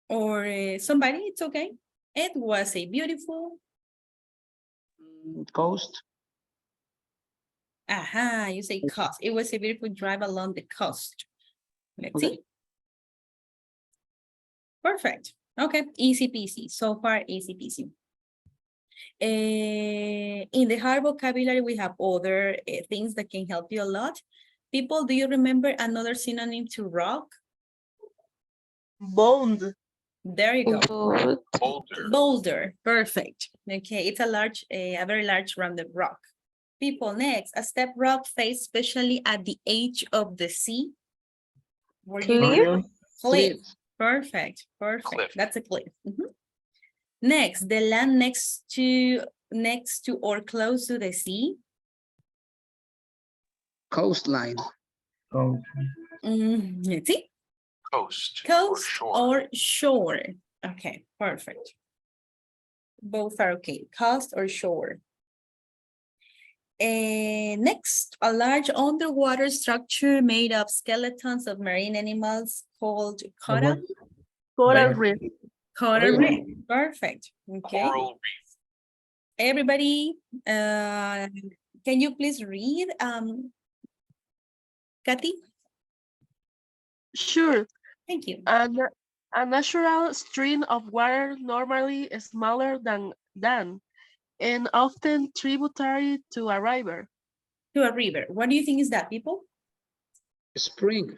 Speaker 1: Or somebody, it's okay. It was a beautiful.
Speaker 3: Coast.
Speaker 1: Aha, you say coast. It was a beautiful drive along the coast. Let's
Speaker 3: Okay.
Speaker 1: see. Perfect. Okay, easy peasy. So far, easy peasy. In the hard vocabulary, we have other things that can help you a lot. People, do you remember another synonym to rock?
Speaker 11: Bond.
Speaker 1: There you go.
Speaker 10: Boulder.
Speaker 1: Boulder. Perfect. Okay, it's a very large rounded rock. People, next, a step rock faced especially at the edge of the sea. Were you
Speaker 8: Cliff?
Speaker 1: Cliff. Perfect. Perfect.
Speaker 10: Cliff.
Speaker 1: That's a cliff. Mhm. Next, the land next to or close to the sea.
Speaker 3: Coastline.
Speaker 5: Coast.
Speaker 1: Let's see.
Speaker 10: Coast.
Speaker 1: Coast
Speaker 10: shore.
Speaker 1: or shore. Okay, perfect. Both are okay. Coast or shore. Next, a large underwater structure made of skeletons of marine animals called coral.
Speaker 11: Coral
Speaker 5: Reef.
Speaker 11: reef.
Speaker 1: Coral reef. Perfect. Okay.
Speaker 10: Coral reef.
Speaker 1: Everybody, can you please read, Kathy?
Speaker 11: Sure.
Speaker 1: Thank you.
Speaker 11: A natural stream of water normally smaller than and often tributary to a river.
Speaker 1: To a river. What do you think is that, people?
Speaker 3: Spring.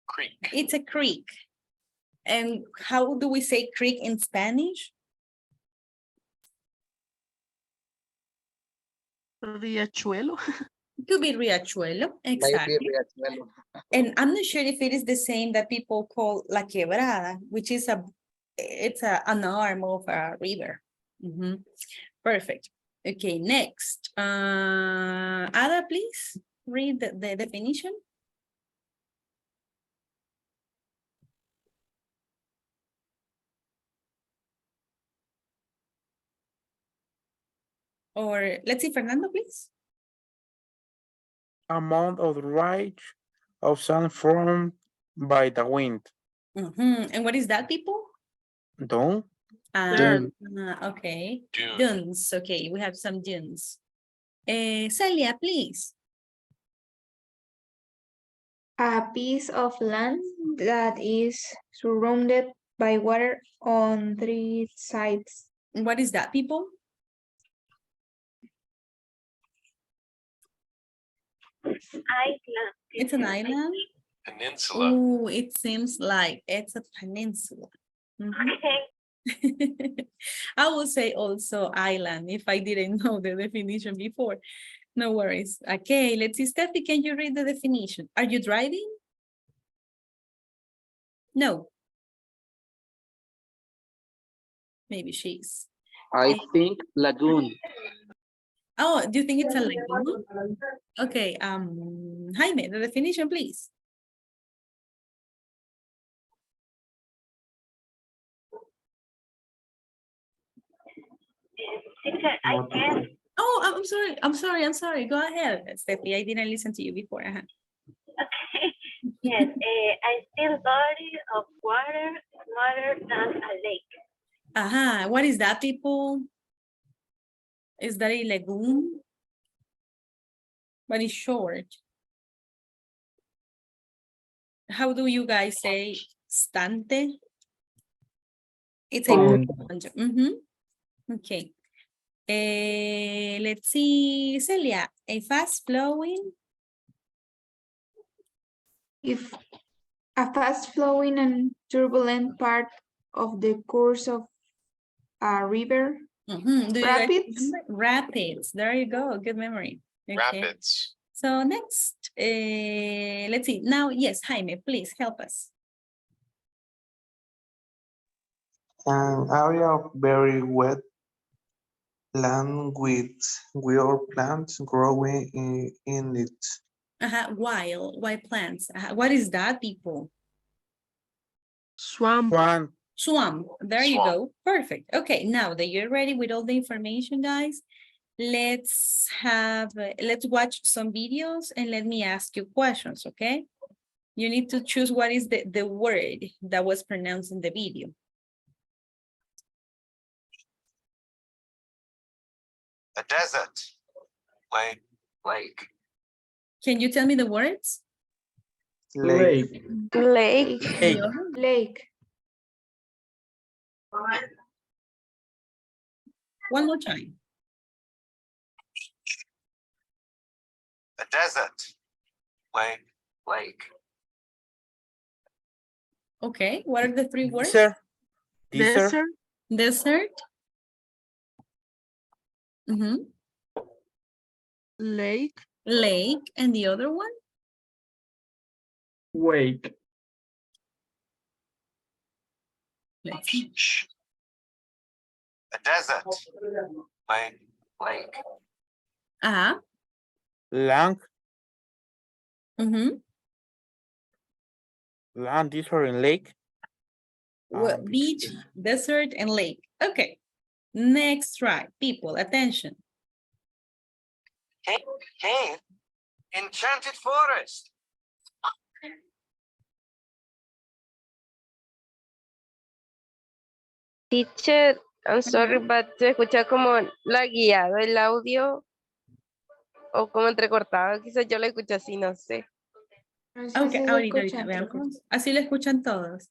Speaker 10: Creek.
Speaker 1: It's a creek. And how do we say creek in Spanish?
Speaker 11: Riachuelo.
Speaker 1: Could be riachuelo, exactly.
Speaker 3: Maybe Riachuelo.
Speaker 1: And I'm not sure if it is the same that people call La Quebrada, which is an arm of a river. Perfect. Okay, next. Ada, please read the definition. Or let's see, Fernando, please.
Speaker 6: Amount of right of sand formed by the wind.
Speaker 1: And what is that, people?
Speaker 6: Don't.
Speaker 1: Okay.
Speaker 10: Dune.
Speaker 1: Dunes. Okay, we have some dunes. Celia, please.
Speaker 13: A piece of land that is surrounded by water on three sides.
Speaker 1: What is that, people?
Speaker 9: Island.
Speaker 1: It's an island.
Speaker 10: Peninsula.
Speaker 1: Oh, it seems like it's a peninsula.
Speaker 9: Okay.
Speaker 1: I would say also island if I didn't know the definition before. No worries. Okay, let's see. Steffi, can you read the definition? Are you driving? No. Maybe she's.
Speaker 3: I think lagoon.
Speaker 1: Oh, do you think it's a lagoon? Okay, Jaime, the definition, please.
Speaker 9: Teacher, I guess.
Speaker 1: Oh, I'm sorry. Go ahead, Steffi. I didn't listen to you before.
Speaker 9: Okay. Yes, a still body of water smaller than a lake.
Speaker 1: What is that, people? Is that a lagoon? But it's short. How do you guys say stante? It's a
Speaker 12: Pond.
Speaker 1: Okay. Let's see, Celia, a fast flowing.
Speaker 13: If a fast flowing and turbulent part of the course of a river.
Speaker 1: Do you guys
Speaker 13: Rapids?
Speaker 1: remember? Rapids. There you go. Good memory. Okay.
Speaker 10: Rapids.
Speaker 1: So next, let's see. Now, yes, Jaime, please help us.
Speaker 4: An area of very wet land with weird plants growing in it.
Speaker 1: Wild plants. What is that, people?
Speaker 11: Swamp.
Speaker 6: One.
Speaker 1: Swamp. There you
Speaker 10: Swamp.
Speaker 1: go. Perfect. Okay, now that you're ready with all the information, guys, let's watch some videos and let me ask you questions, okay? You need to choose what is the word that was pronounced in the video.
Speaker 10: A desert. Lake.
Speaker 1: Can you tell me the words?
Speaker 5: Lake.
Speaker 8: Lake.
Speaker 6: Hey.
Speaker 1: The other?
Speaker 13: Lake.
Speaker 1: One more time.
Speaker 10: A desert. Lake.
Speaker 1: Okay, what are the three words?
Speaker 6: Desert. Desert.
Speaker 11: Desert.
Speaker 1: Desert. Mhm.
Speaker 11: Lake.
Speaker 1: Lake, and the other one?
Speaker 5: Wake.
Speaker 1: Let's see.
Speaker 10: A desert. Lake.
Speaker 1: Uh-huh.
Speaker 6: Land.
Speaker 1: Mhm.
Speaker 6: Land, desert, and lake.
Speaker 1: Beach, desert, and lake. Okay. Next try. People, attention.
Speaker 10: Cave. Enchanted forest.
Speaker 8: Teacher, I'm sorry, but se escucha como lagueado el audio o como entrecortado. Quizás yo lo escucho así, no sé.
Speaker 1: Okay, ahorita veamos. Así lo escuchan todos.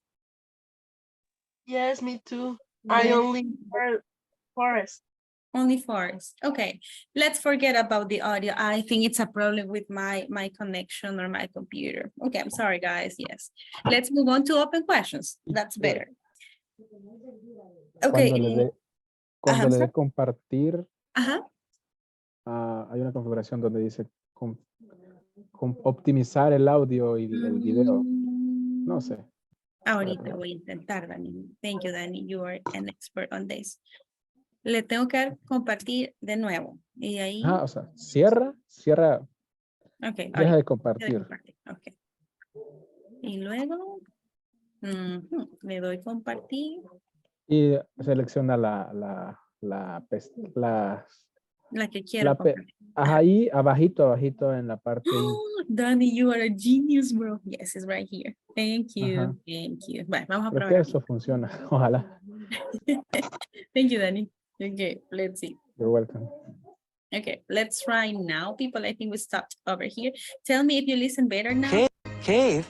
Speaker 11: Yes, me too. I
Speaker 1: Yes.
Speaker 11: only heard forest.
Speaker 1: Only forest. Okay, let's forget about the audio. I think it's a problem with my connection or my computer. Okay, I'm sorry, guys. Yes. Let's move on to open questions. That's better. Okay.
Speaker 12: Cuando le dé compartir,
Speaker 1: Ajá.
Speaker 12: hay una configuración donde dice optimizar el audio y el video. No sé.
Speaker 1: Ahorita voy a intentar, Dani. Thank you, Dani. You are an expert on this. Le tengo que dar compartir de nuevo. Y ahí.
Speaker 12: Ah, o sea, cierra.
Speaker 1: Okay.
Speaker 12: Deja de compartir.
Speaker 1: Okay. Y luego le doy compartir.
Speaker 12: Y selecciona la
Speaker 1: que quiero compartir.
Speaker 12: ahí abajito en la parte.
Speaker 1: Danny, you are a genius, bro. Yes, it's right here. Thank you.
Speaker 12: Ajá.
Speaker 1: Thank you. Bueno, vamos a
Speaker 12: Creo
Speaker 1: probar.
Speaker 12: que eso funciona. Ojalá.
Speaker 1: Thank you, Danny. Okay, let's see.
Speaker 12: You're welcome.
Speaker 1: Okay, let's try now, people. I think we stopped over here. Tell me if you listen better now.
Speaker 14: Cave.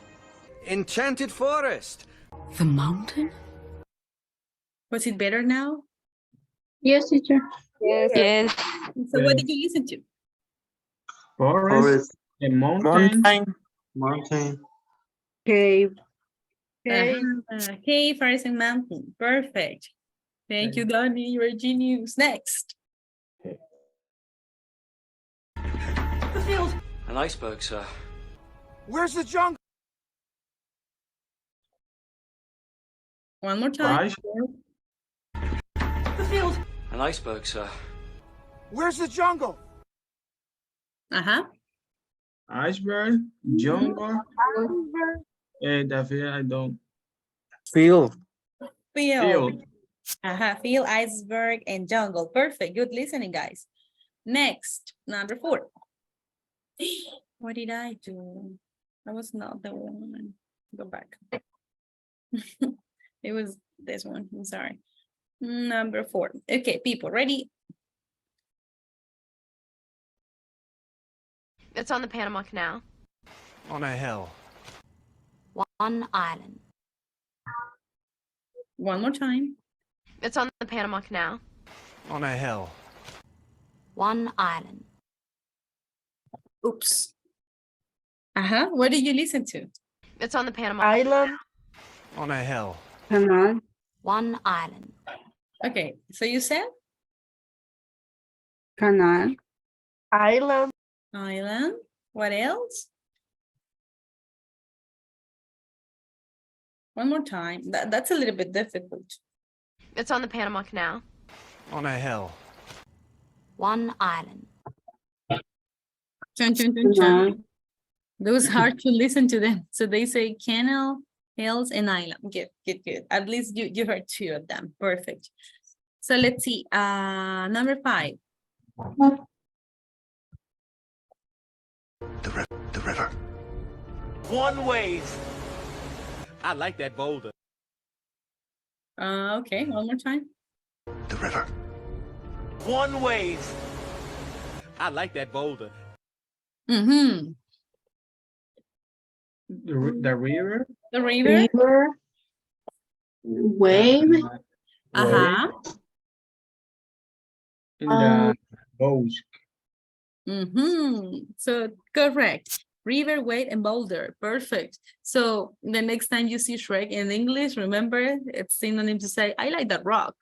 Speaker 14: Enchanted forest.
Speaker 1: The mountain? Was it better now?
Speaker 7: Yes, teacher.
Speaker 8: Yes.
Speaker 1: So what did you listen to?
Speaker 5: Forest. A mountain.
Speaker 2: Mountain.
Speaker 7: Cave.
Speaker 1: Okay, forest and mountain. Perfect. Thank you, Donnie. You're a genius. Next.
Speaker 14: The field. An iceberg, sir. Where's the jungle?
Speaker 1: One more time.
Speaker 14: The field. An iceberg, sir. Where's the jungle?
Speaker 5: Iceberg. Jungle. David, I don't.
Speaker 6: Field.
Speaker 1: Field. Field, iceberg, and jungle. Perfect. Good listening, guys. Next, number 4. What did I do? That was not the one. Go back. It was this one. I'm sorry. Number 4. Okay, people, ready?
Speaker 9: It's on the Panama Canal.
Speaker 14: On a hill.
Speaker 9: One island.
Speaker 1: One more time.
Speaker 9: It's on the Panama Canal.
Speaker 14: On a hill.
Speaker 9: One island.
Speaker 1: Oops. What did you listen to?
Speaker 9: It's on the Panama
Speaker 11: Island.
Speaker 14: On a hill.
Speaker 7: Canal.
Speaker 9: One island.
Speaker 1: Okay, so you said?
Speaker 7: Canal.
Speaker 11: Island.
Speaker 1: Island. What else? One more time. That's a little bit difficult.
Speaker 9: It's on the Panama Canal.
Speaker 14: On a hill.
Speaker 9: One island.
Speaker 1: Chun, chun, chun, chun. Those hard to listen to them. So they say canal, Hills and island. Good, good, good. At least you heard two of them. Perfect. So let's see. Number 5.
Speaker 10: The river.
Speaker 14: One wave. I like that boulder.
Speaker 1: Okay, one more time.
Speaker 10: The river.
Speaker 14: One wave. I like that boulder.
Speaker 1: Mm-hmm.
Speaker 5: The river.
Speaker 1: The river.
Speaker 7: River. Wave.
Speaker 1: Uh-huh.
Speaker 5: In the boat.
Speaker 1: Mm-hmm. So correct. River, wave, and boulder. Perfect. So the next time you see Shrek in English, remember it's synonym to say, I like that rock.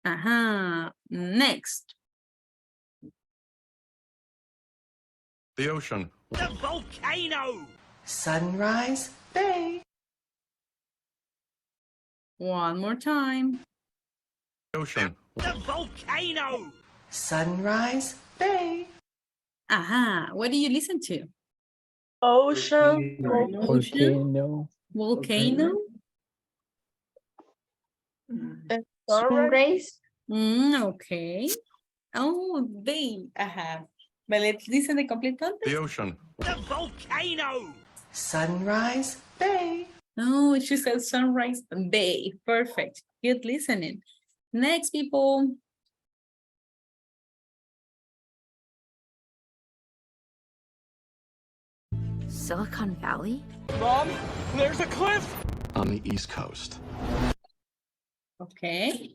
Speaker 1: Uh-huh. Next.
Speaker 10: The ocean.
Speaker 14: The volcano.
Speaker 10: Sunrise Bay.
Speaker 1: One more time.
Speaker 10: Ocean.
Speaker 14: The volcano.
Speaker 10: Sunrise Bay.
Speaker 1: Uh-huh. What do you listen to?
Speaker 11: Ocean.
Speaker 1: Ocean, volcano.
Speaker 7: Sunrise.
Speaker 1: Okay. Oh, they. Uh-huh. But let's listen the complete context.
Speaker 10: The ocean.
Speaker 14: The volcano.
Speaker 10: Sunrise Bay.
Speaker 1: Oh, she said sunrise bay. Perfect. Good listening. Next, people.
Speaker 9: Silicon Valley?
Speaker 14: Mom, there's a cliff.
Speaker 10: On the East Coast.
Speaker 1: Okay.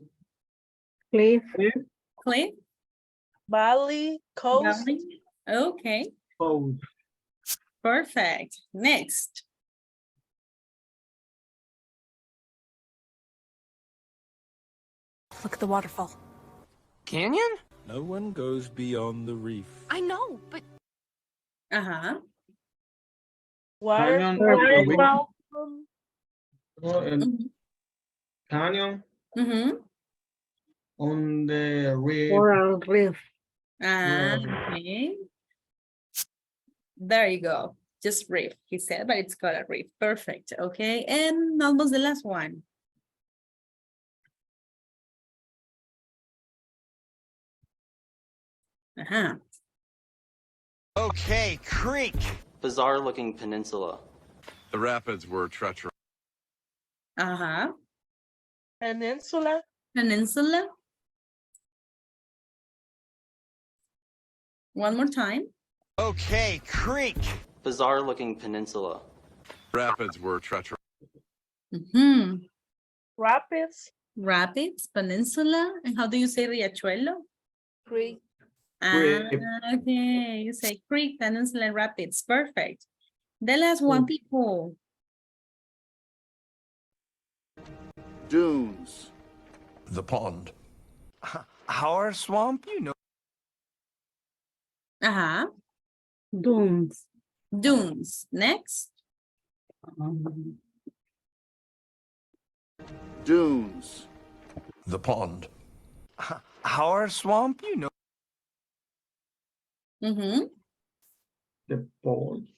Speaker 7: Cliff.
Speaker 1: Cliff.
Speaker 11: Valley. Coast.
Speaker 1: Valley. Okay.
Speaker 5: Boat.
Speaker 1: Perfect. Next.
Speaker 9: Look at the waterfall.
Speaker 14: Canyon?
Speaker 15: No one goes beyond the reef.
Speaker 9: I know, but
Speaker 1: Uh-huh.
Speaker 5: Canyon.
Speaker 11: Waterfall.
Speaker 5: Canyon
Speaker 1: Mm-hmm.
Speaker 5: on the reef.
Speaker 7: Coral reef.
Speaker 1: Okay. There you go. Just reef, he said, but it's called a reef. Perfect. Okay. And almost the last one. Uh-huh.
Speaker 14: Okay, creek.
Speaker 16: Bizarre looking peninsula.
Speaker 10: The rapids were treacherous.
Speaker 1: Uh-huh.
Speaker 11: Peninsula.
Speaker 1: Peninsula. One more time.
Speaker 14: Okay, creek.
Speaker 16: Bizarre looking peninsula.
Speaker 10: Rapids were treacherous.
Speaker 1: Mm-hmm.
Speaker 11: Rapids.
Speaker 1: Rapids, peninsula. And how do you say riachuelo?
Speaker 11: Creek.
Speaker 5: Creek.
Speaker 1: Okay. You say creek, peninsula, and rapids. Perfect. The last one, people.
Speaker 10: Dunes. The pond.
Speaker 14: Our swamp, you know.
Speaker 1: Uh-huh.
Speaker 7: Dunes.
Speaker 1: Dunes. Next.
Speaker 10: Dunes. The pond.
Speaker 14: Our swamp, you know.
Speaker 1: Mm-hmm.
Speaker 5: The pond.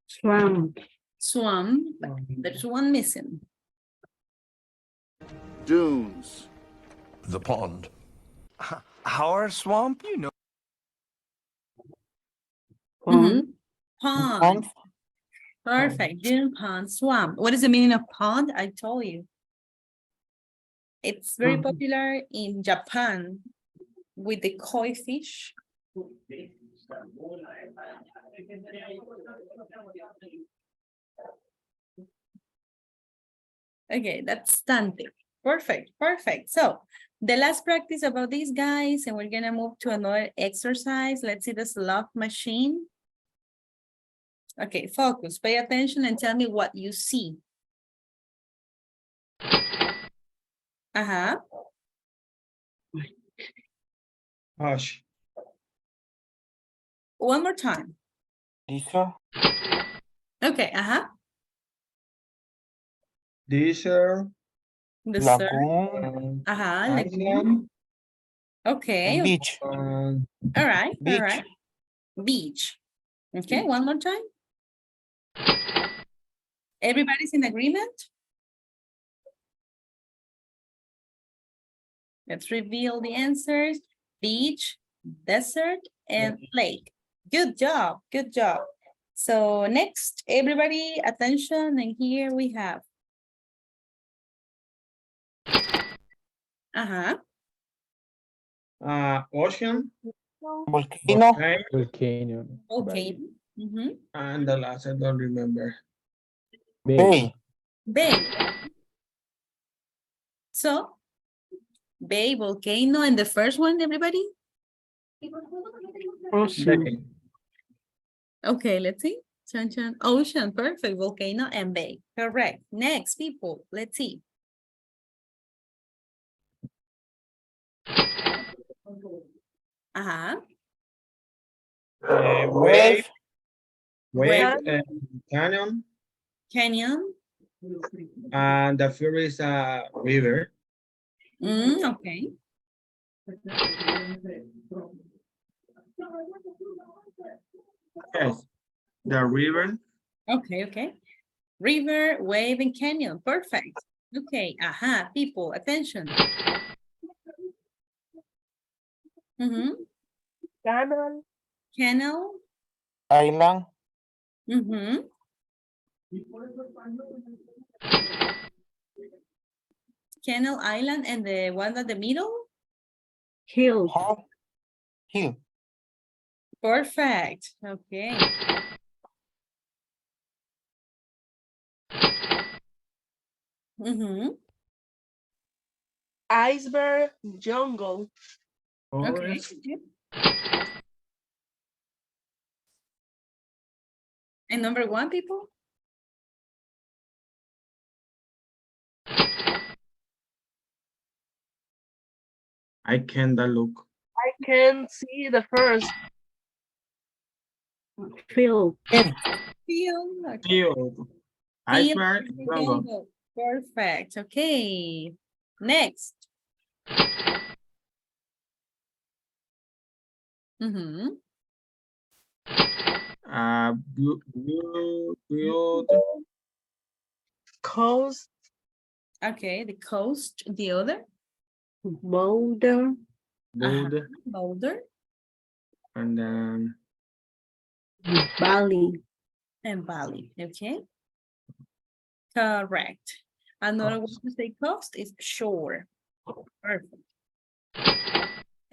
Speaker 7: Swamp.
Speaker 1: Swamp. There's one missing.
Speaker 10: Dunes. The pond.
Speaker 14: Our swamp, you know.
Speaker 7: Pond.
Speaker 1: Pond. Perfect. Dune, pond, swamp. What is the meaning of pond? I told you. It's very popular in Japan with the koi fish. Okay, that's stunting. Perfect, perfect. So the last practice about these guys, and we're gonna move to another exercise. Let's see the slot machine. Okay, focus, pay attention and tell me what you see. Uh-huh.
Speaker 5: Hush.
Speaker 1: One more time.
Speaker 6: Lisa.
Speaker 1: Okay, uh-huh.
Speaker 5: Desert.
Speaker 1: The
Speaker 6: Lagoon.
Speaker 1: uh-huh. Lagoon.
Speaker 5: Island.
Speaker 1: Okay.
Speaker 6: And beach.
Speaker 1: All right,
Speaker 6: Beach.
Speaker 1: all right. Beach. Okay, one more time. Everybody's in agreement? Let's reveal the answers. Beach, desert, and lake. Good job, good job. So next, everybody, attention, and here we have. Uh-huh.
Speaker 5: Ocean,
Speaker 6: Volcano.
Speaker 12: Volcano.
Speaker 1: Okay. Mhm.
Speaker 5: and the last I don't remember.
Speaker 6: Bay.
Speaker 1: Bay. So, bay, volcano, and the first one, everybody?
Speaker 7: Ocean.
Speaker 5: Bay.
Speaker 1: Okay, let's see. Chan, chan. Ocean, perfect. Volcano and bay. Correct. Next, people, let's see. Uh-huh.
Speaker 5: Wave,
Speaker 1: Wave.
Speaker 5: and canyon,
Speaker 1: Canyon.
Speaker 5: and the fear is a river.
Speaker 1: Okay.
Speaker 5: Yes, the river.
Speaker 1: Okay, okay. River, wave, and canyon. Perfect. Okay, aha, people, attention.
Speaker 11: Canal.
Speaker 1: Canal.
Speaker 6: Island.
Speaker 1: Canal Island and the one at the middle?
Speaker 7: Hill.
Speaker 6: Hill.
Speaker 1: Perfect. Okay.
Speaker 11: Iceberg. Jungle.
Speaker 1: Okay.
Speaker 5: Forest.
Speaker 1: And number one, people?
Speaker 5: I can't look.
Speaker 11: I can see the first.
Speaker 7: Field.
Speaker 1: Field. Okay.
Speaker 5: Field. Iceberg.
Speaker 1: Field,
Speaker 5: Jungle.
Speaker 1: jungle. Perfect. Okay. Next.
Speaker 5: Build.
Speaker 11: Coast.
Speaker 1: Okay, the coast, the other?
Speaker 7: Boulder.
Speaker 5: Boulder.
Speaker 1: Boulder.
Speaker 5: And then
Speaker 7: Valley.
Speaker 1: And valley, okay? Correct. Another one to say coast is shore. Perfect.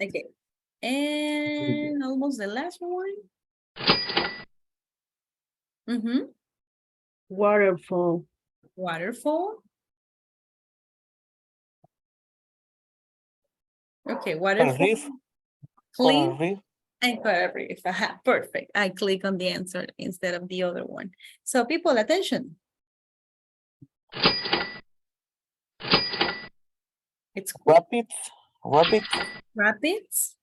Speaker 1: Okay. And almost the last one.
Speaker 7: Waterfall.
Speaker 1: Waterfall. Okay, waterfall.
Speaker 6: Reef.
Speaker 1: Clean
Speaker 6: Reef.
Speaker 1: and coral reef. Aha, perfect. I click on the answer instead of the other one. So people, attention. It's
Speaker 6: Rapids. Rapids.
Speaker 1: rapids.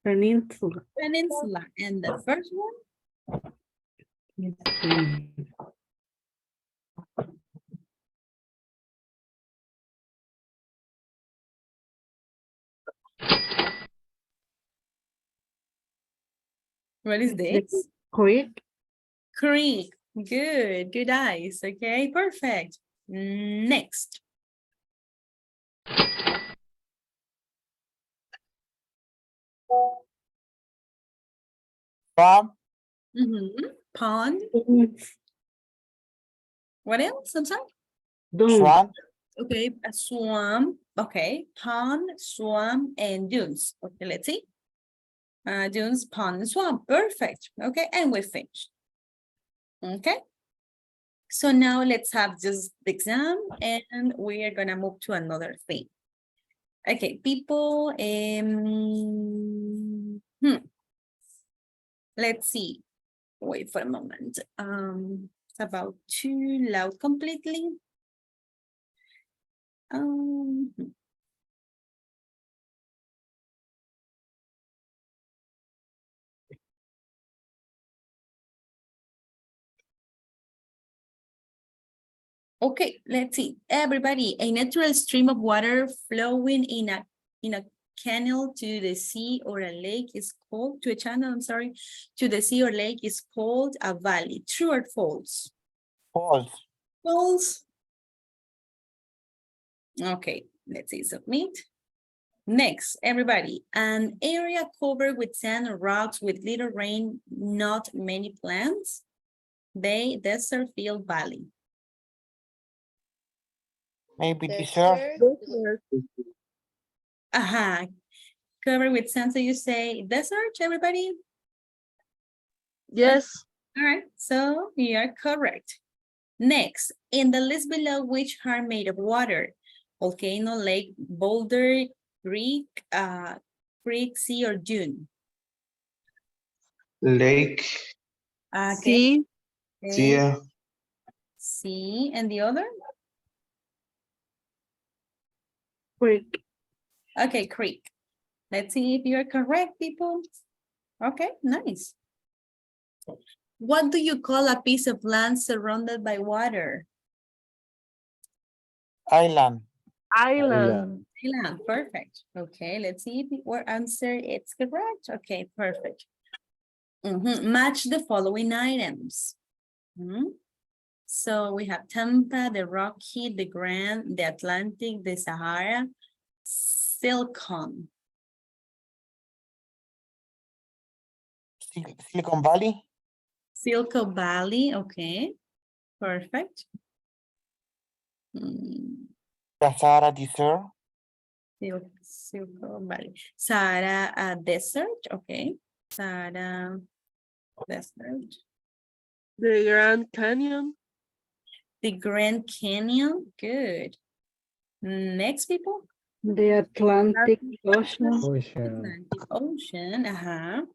Speaker 7: Peninsula.
Speaker 1: Peninsula. And the first one?
Speaker 7: Let's see.
Speaker 1: What is this?
Speaker 7: Creek.
Speaker 1: Creek. Good, good eyes. Okay, perfect. Next.
Speaker 6: Farm.
Speaker 1: Pond. What else? I'm sorry.
Speaker 6: Swamp.
Speaker 1: Okay, a swamp. Okay, pond, swamp, and dunes. Okay, let's see. Dunes, pond, swamp. Perfect. Okay, and we finished. Okay. So now let's have just the exam, and we are gonna move to another thing. Okay, people. Let's see. Wait for a moment. It's about too loud completely. Okay, let's see. Everybody, a natural stream of water flowing in a canal to the sea or a lake is called, to a channel, I'm sorry, to the sea or lake is called a valley. True or false?
Speaker 6: False.
Speaker 1: False. Okay, let's see, submit. Next, everybody, an area covered with sand or rocks with little rain, not many plants. Bay, desert, field, valley.
Speaker 6: Maybe desert.
Speaker 1: Aha, covered with sand, so you say desert, everybody?
Speaker 11: Yes.
Speaker 1: All right, so you are correct. Next, in the list below, which are made of water? Volcano, lake, boulder, creek, sea, or dune?
Speaker 2: Lake.
Speaker 1: Okay.
Speaker 2: Sea.
Speaker 1: Sea, and the other?
Speaker 7: Creek.
Speaker 1: Okay, creek. Let's see if you're correct, people. Okay, nice. What do you call a piece of land surrounded by water?
Speaker 6: Island.
Speaker 11: Island.
Speaker 1: Island, perfect. Okay, let's see if your answer is correct. Okay, perfect. Match the following items. So we have Tampa, the Rocky, the Grand, the Atlantic, the Sahara, Silicon.
Speaker 6: Silicon Valley.
Speaker 1: Silicon Valley, okay, perfect.
Speaker 6: The Sahara Desert.
Speaker 1: Silicon Valley. Sahara Desert, okay. Sahara Desert.
Speaker 11: The Grand Canyon.
Speaker 1: The Grand Canyon, good. Next, people.
Speaker 7: The Atlantic Ocean.
Speaker 1: Atlantic Ocean,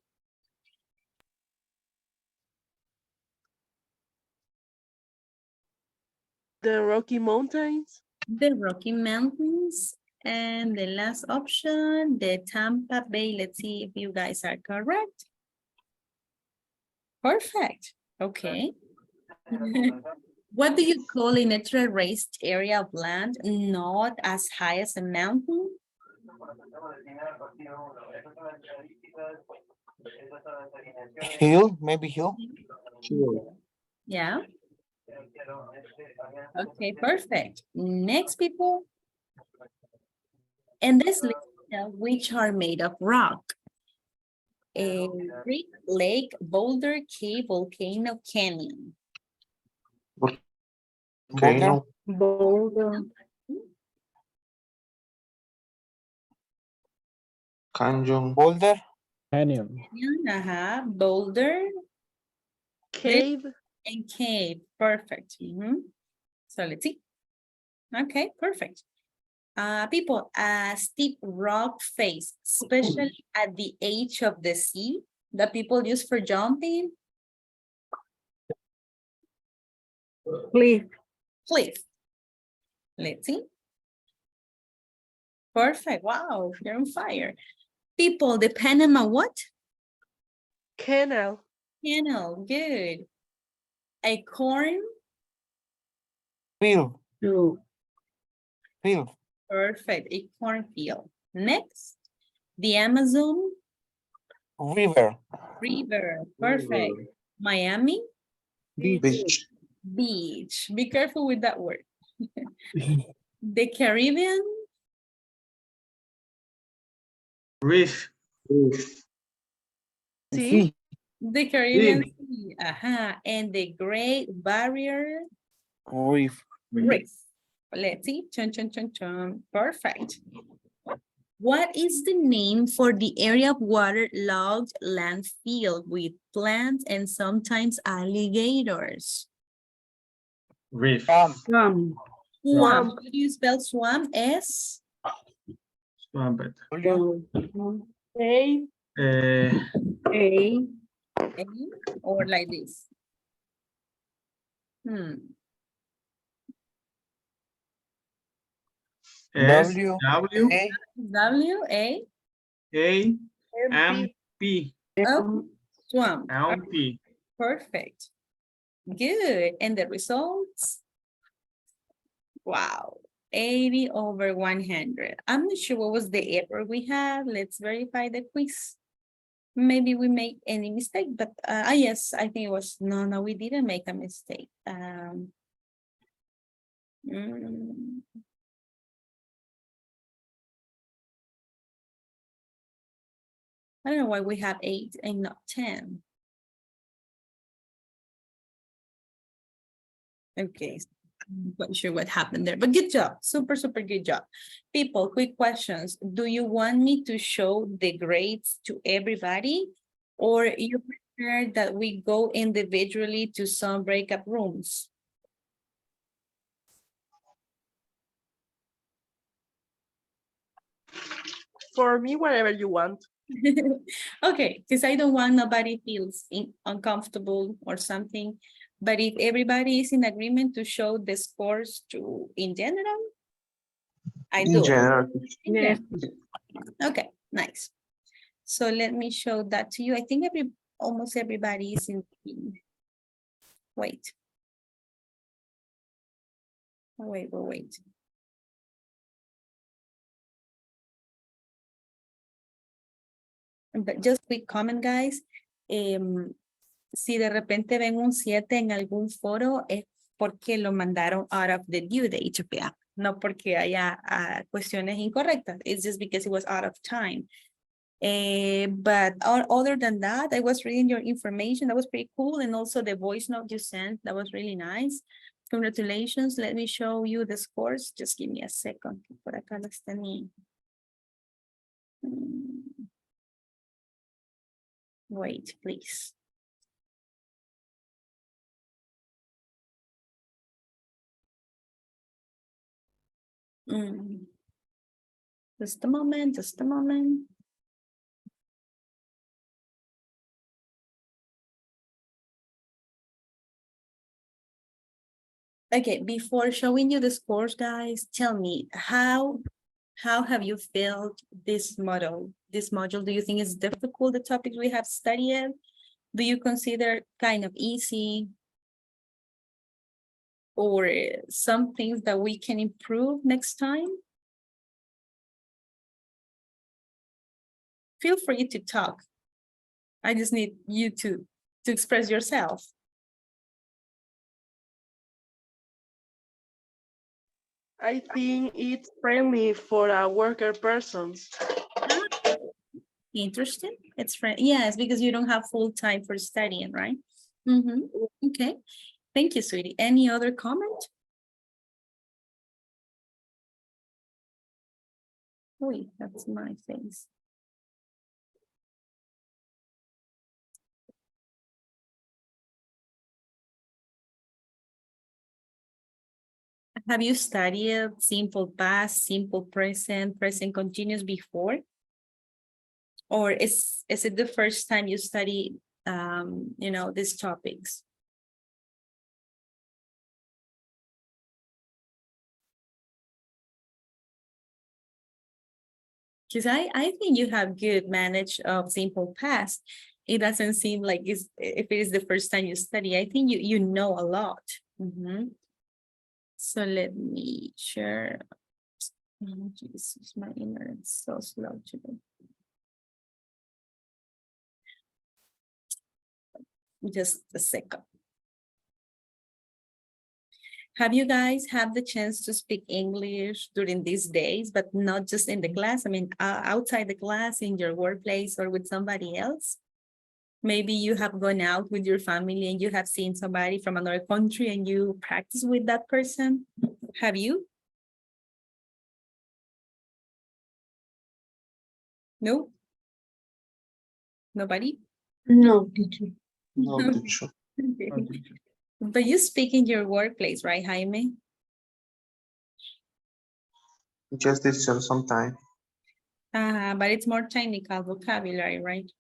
Speaker 11: The Rocky Mountains.
Speaker 1: The Rocky Mountains. And the last option, the Tampa Bay. Let's see if you guys are correct. Perfect. Okay. What do you call a natural raised area of land not as high as a mountain?
Speaker 6: Hill, maybe hill.
Speaker 1: Yeah. Okay, perfect. Next, people. And this list, which are made of rock. A creek, lake, boulder, cave, volcano, canyon.
Speaker 2: Volcano.
Speaker 7: Boulder.
Speaker 2: Canyon.
Speaker 6: Boulder.
Speaker 12: Canyon.
Speaker 1: Boulder.
Speaker 11: Cave.
Speaker 1: And cave, perfect. So let's see. Okay, perfect. People, a steep rock face, especially at the edge of the sea, that people use for jumping.
Speaker 7: Cliff.
Speaker 1: Cliff. Let's see. Perfect. Wow, you're on fire. People, the Panama what?
Speaker 11: Canal.
Speaker 1: Canal, good. A corn.
Speaker 6: Field.
Speaker 12: Field.
Speaker 1: Perfect, a cornfield. Next, the Amazon.
Speaker 6: River.
Speaker 1: River, perfect. Miami.
Speaker 2: Beach.
Speaker 1: Beach. Be careful with that word. The Caribbean.
Speaker 5: Reef.
Speaker 11: Sea.
Speaker 1: The Caribbean Sea. And the Great Barrier
Speaker 6: Reef.
Speaker 1: Reef. Let's see. Chun, chun, chun, chun. Perfect. What is the name for the area of waterlogged land filled with plants and sometimes alligators?
Speaker 5: Reef.
Speaker 7: Swamp.
Speaker 1: Swamp. How do you spell swamp? S?
Speaker 5: Swamp.
Speaker 11: A.
Speaker 7: A.
Speaker 1: Or like this.
Speaker 5: S
Speaker 6: W.
Speaker 5: W
Speaker 6: A.
Speaker 1: W A
Speaker 5: A M P.
Speaker 1: Oh, swamp.
Speaker 5: M P.
Speaker 1: Perfect. Good. And the results? Wow. 80 over 100. I'm not sure what was the error we had. Let's verify the quiz. Maybe we made any mistake, but yes, I think it was, no, we didn't make a mistake. Mm. I don't know why we have 8 and not 10. Okay, I'm not sure what happened there, but good job. Super, super good job. People, quick questions. Do you want me to show the grades to everybody? Or you prefer that we go individually to some breakup rooms?
Speaker 11: For me, whatever you want.
Speaker 1: Okay, because I don't want nobody feels uncomfortable or something. But if everybody is in agreement to show the scores to in general, I
Speaker 4: In
Speaker 1: do it.
Speaker 4: general,
Speaker 7: Yes.
Speaker 1: Okay, nice. So let me show that to you. I think almost everybody is in. Wait. Wait. But just quick comment, guys. Si de repente ven un 7 en algún foro, es porque lo mandaron out of the due date, ¿verdad? No porque haya cuestiones incorrectas. It's just because it was out of time. But other than that, I was reading your information. That was pretty cool. And also the voice note you sent, that was really nice. Congratulations. Let me show you the scores. Just give me a second. Por acá las tenía. Wait, please. Just a moment. Okay, before showing you the scores, guys, tell me how have you felt this module? This module, do you think it's difficult, the topics we have studied? Do you consider kind of easy? Or some things that we can improve next time? Feel free to talk. I just need you to express yourself.
Speaker 11: I think it's friendly for a worker persons.
Speaker 1: Interesting. It's yes, because you don't have full time for studying, right? Okay. Thank you, sweetie. Any other comment? Wait, that's my face. Have you studied simple past, simple present, present continuous before? Or is it the first time you study, these topics? Because I think you have good manage of simple past. It doesn't seem like if it is the first time you study, I think you know a lot. So let me share. Oh, Jesus, my internet's so slow today. Just a second. Have you guys had the chance to speak English during these days, but not just in the class? I mean, outside the class, in your workplace or with somebody else? Maybe you have gone out with your family and you have seen somebody from another country and you practice with that person. Have you? No? Nobody?
Speaker 7: No, teacher.
Speaker 4: no teacher.
Speaker 1: Okay. But you speak in your workplace, right, Jaime?
Speaker 4: Just teacher sometime.
Speaker 1: But it's more technical vocabulary, right?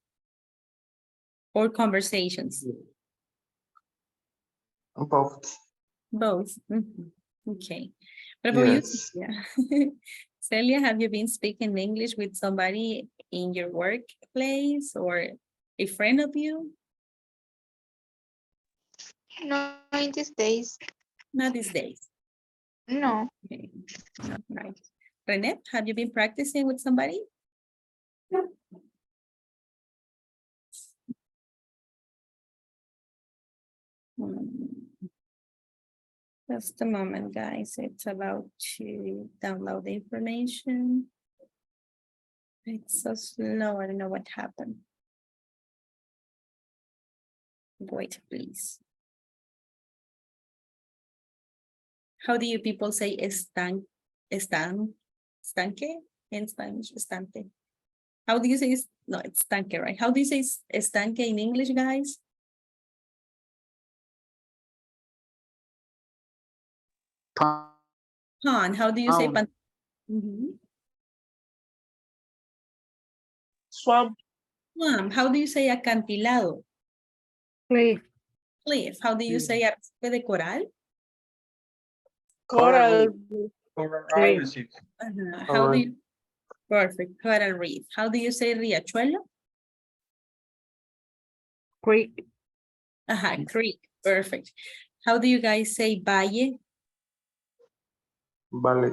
Speaker 1: Or conversations?
Speaker 4: Both.
Speaker 1: Both. Okay. What about you?
Speaker 4: Yes.
Speaker 1: Yeah. Celia, have you been speaking English with somebody in your workplace or a friend of you?
Speaker 13: No, in these days.
Speaker 1: Not these days.
Speaker 13: No.
Speaker 1: Okay. All right. Renette, have you been practicing with somebody? Just a moment, guys. It's about to download the information. It's so slow. I don't know what happened. Wait, please. How do you people say estanque in Spanish? Estante. How do you say no, it's estanque, right? How do you say estanque in English, guys? Pond. How do you say
Speaker 3: Pound.
Speaker 1: pan?
Speaker 11: Swamp.
Speaker 1: Swamp. How do you say acantilado?
Speaker 7: Cliff.
Speaker 1: Cliff. How do you say arrecife de coral?
Speaker 11: Coral.
Speaker 7: Cliff.
Speaker 1: How do you? Perfect. Coral reef. How do you say riachuelo?
Speaker 7: Creek.
Speaker 1: Creek. Perfect. How do you guys say valle?
Speaker 4: Valley.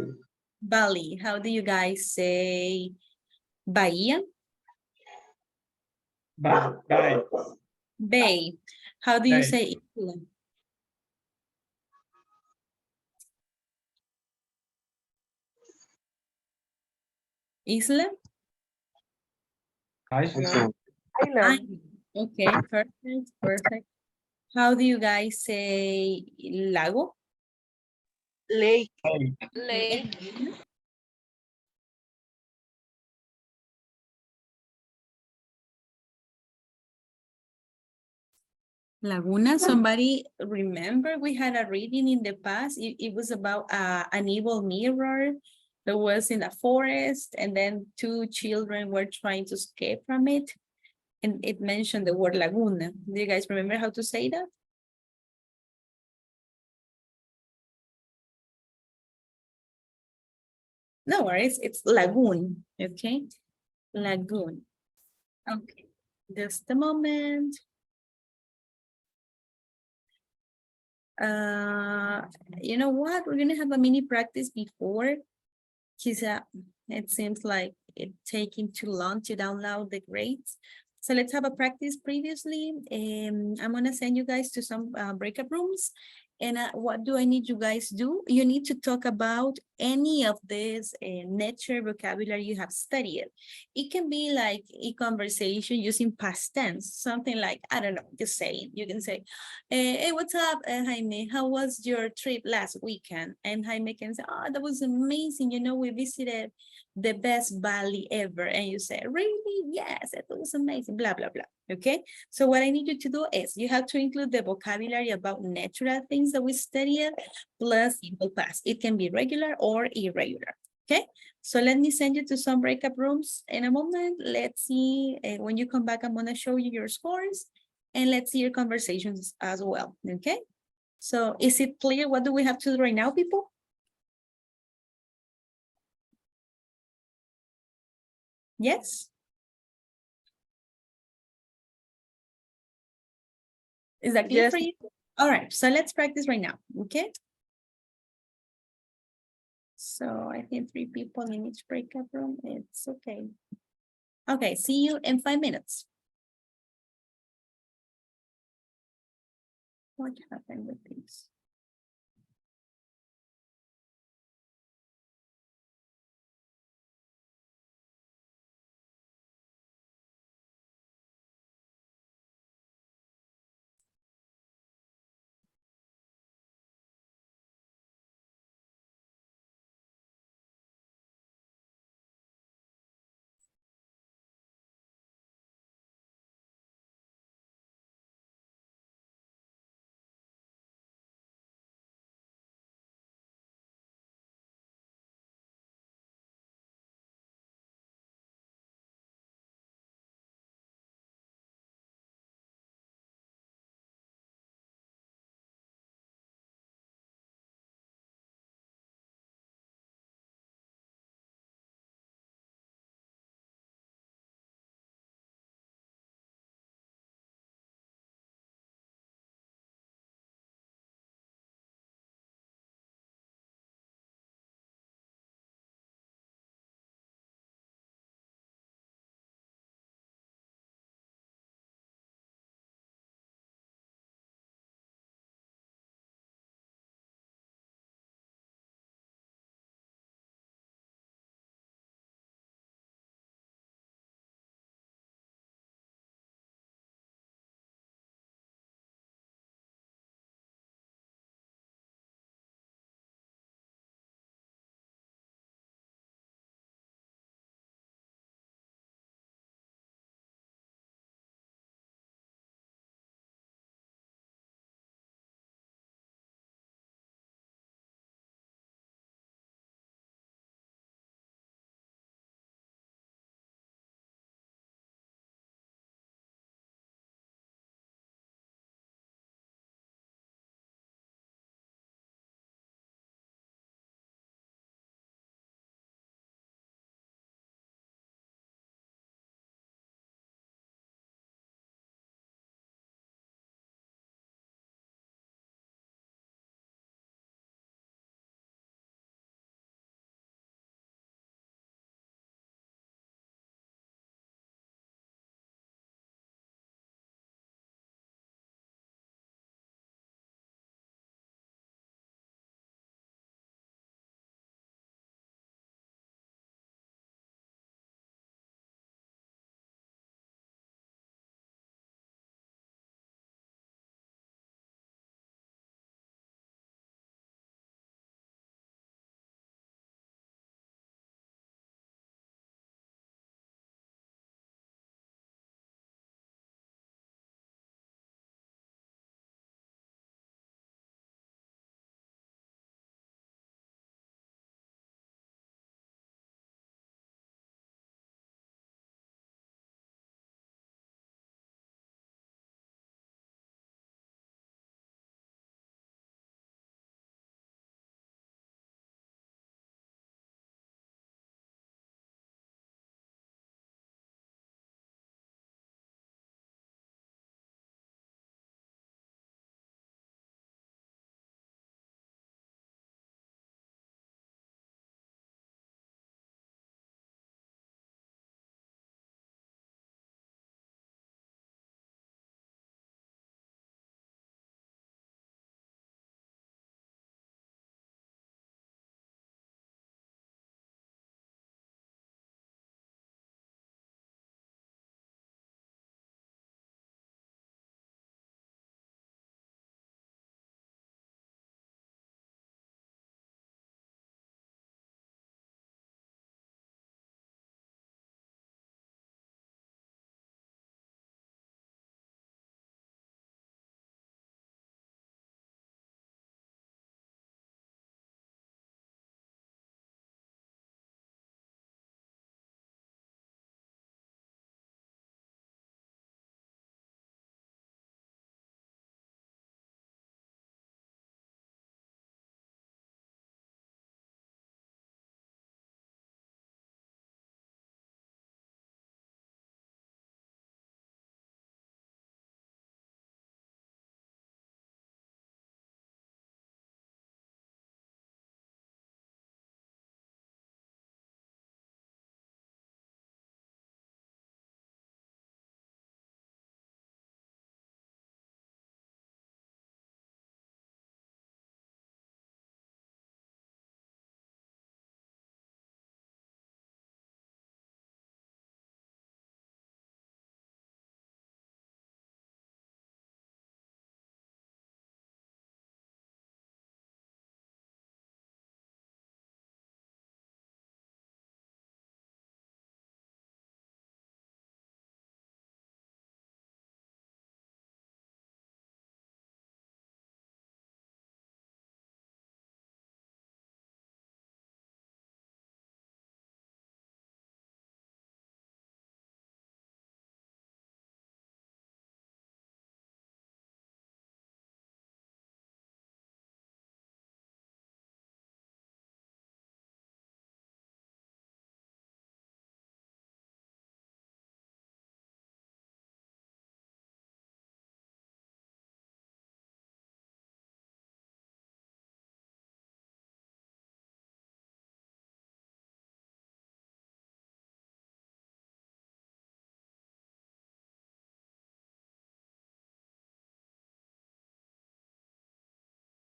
Speaker 1: Valley. How do you guys say bahía?
Speaker 5: Bye.
Speaker 1: Bay. How do you
Speaker 5: Bay.
Speaker 1: say isla? Isla?
Speaker 5: Iceland.
Speaker 11: Island.
Speaker 1: Okay, perfect, perfect. How do you guys say lago?
Speaker 11: Lake.
Speaker 8: Lake.
Speaker 1: Laguna, somebody remember we had a reading in the past. It was about an evil mirror that was in a forest, and then two children were trying to escape from it. And it mentioned the word laguna. Do you guys remember how to say that? No worries, it's lagoon, okay? Lagoon. Okay, just a moment. You know what? We're gonna have a mini practice before, because it seems like it's taking too long to download the grades. So let's have a practice previously. I'm gonna send you guys to some breakup rooms. And what do I need you guys do? You need to talk about any of this nature vocabulary you have studied. It can be like a conversation using past tense, something like, I don't know, just say, you can say, hey, what's up, Jaime? How was your trip last weekend? And Jaime can say, oh, that was amazing. You know, we visited the best valley ever. And you say, really? Yes, it was amazing, blah, blah, blah. Okay, so what I need you to do is you have to include the vocabulary about natural things that we studied plus simple past. It can be regular or irregular. Okay, so let me send you to some breakup rooms in a moment. Let's see, when you come back, I'm gonna show you your scores and let's see your conversations as well. Okay, so is it clear? What do we have to do right now, people? Yes? Is that clear
Speaker 11: Yes.
Speaker 1: for you? All right, so let's practice right now, okay? So I think 3 people in each breakup room. It's okay. Okay, see you in 5 minutes. What happened with these?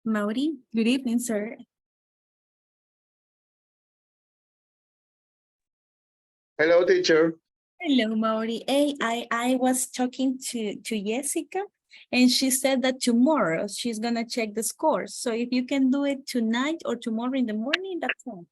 Speaker 1: Mauri, good evening, sir.
Speaker 17: Hello, teacher.
Speaker 1: Hello, Mauri. Hey, I was talking to Jessica, and she said that tomorrow she's gonna check the scores. So if you can do it tonight or tomorrow in the morning, that's all.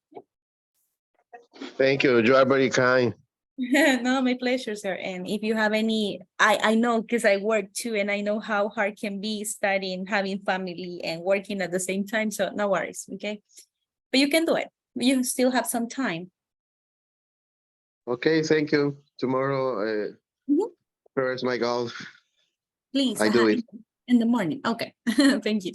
Speaker 17: Thank you. You are very kind.
Speaker 1: No, my pleasure, sir. And if you have any, I know because I work too, and I know how hard can be studying, having family, and working at the same time. So no worries, okay? But you can do it. You still have some time.
Speaker 17: Okay, thank you. Tomorrow,
Speaker 1: Mhm.
Speaker 17: first my goal.
Speaker 1: Please,
Speaker 17: I do it.
Speaker 1: in the morning. Okay, thank you.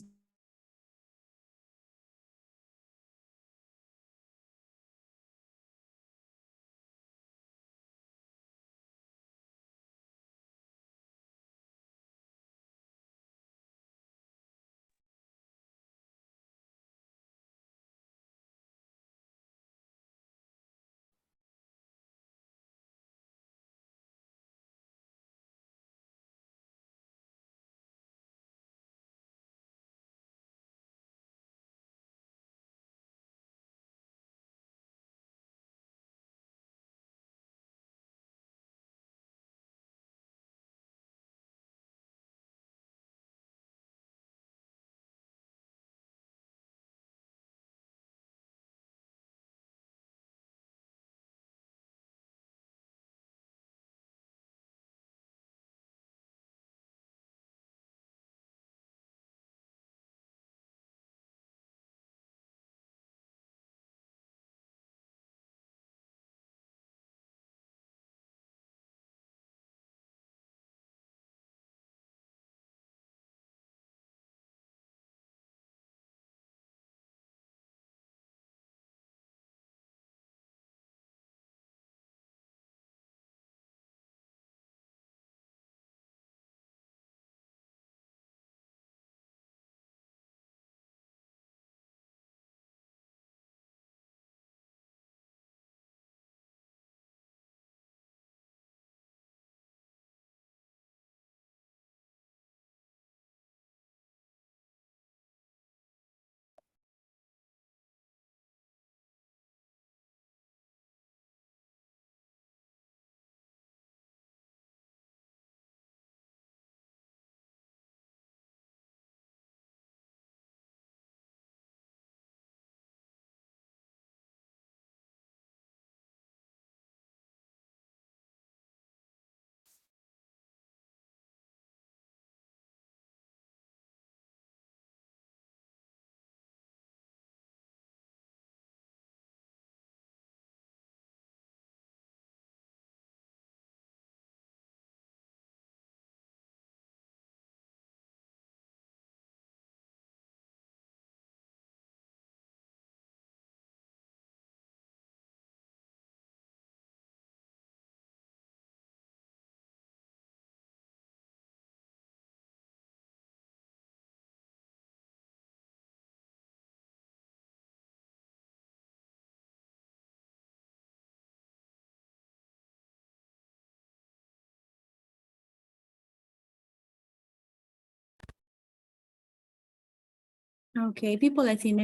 Speaker 1: Okay, people, I think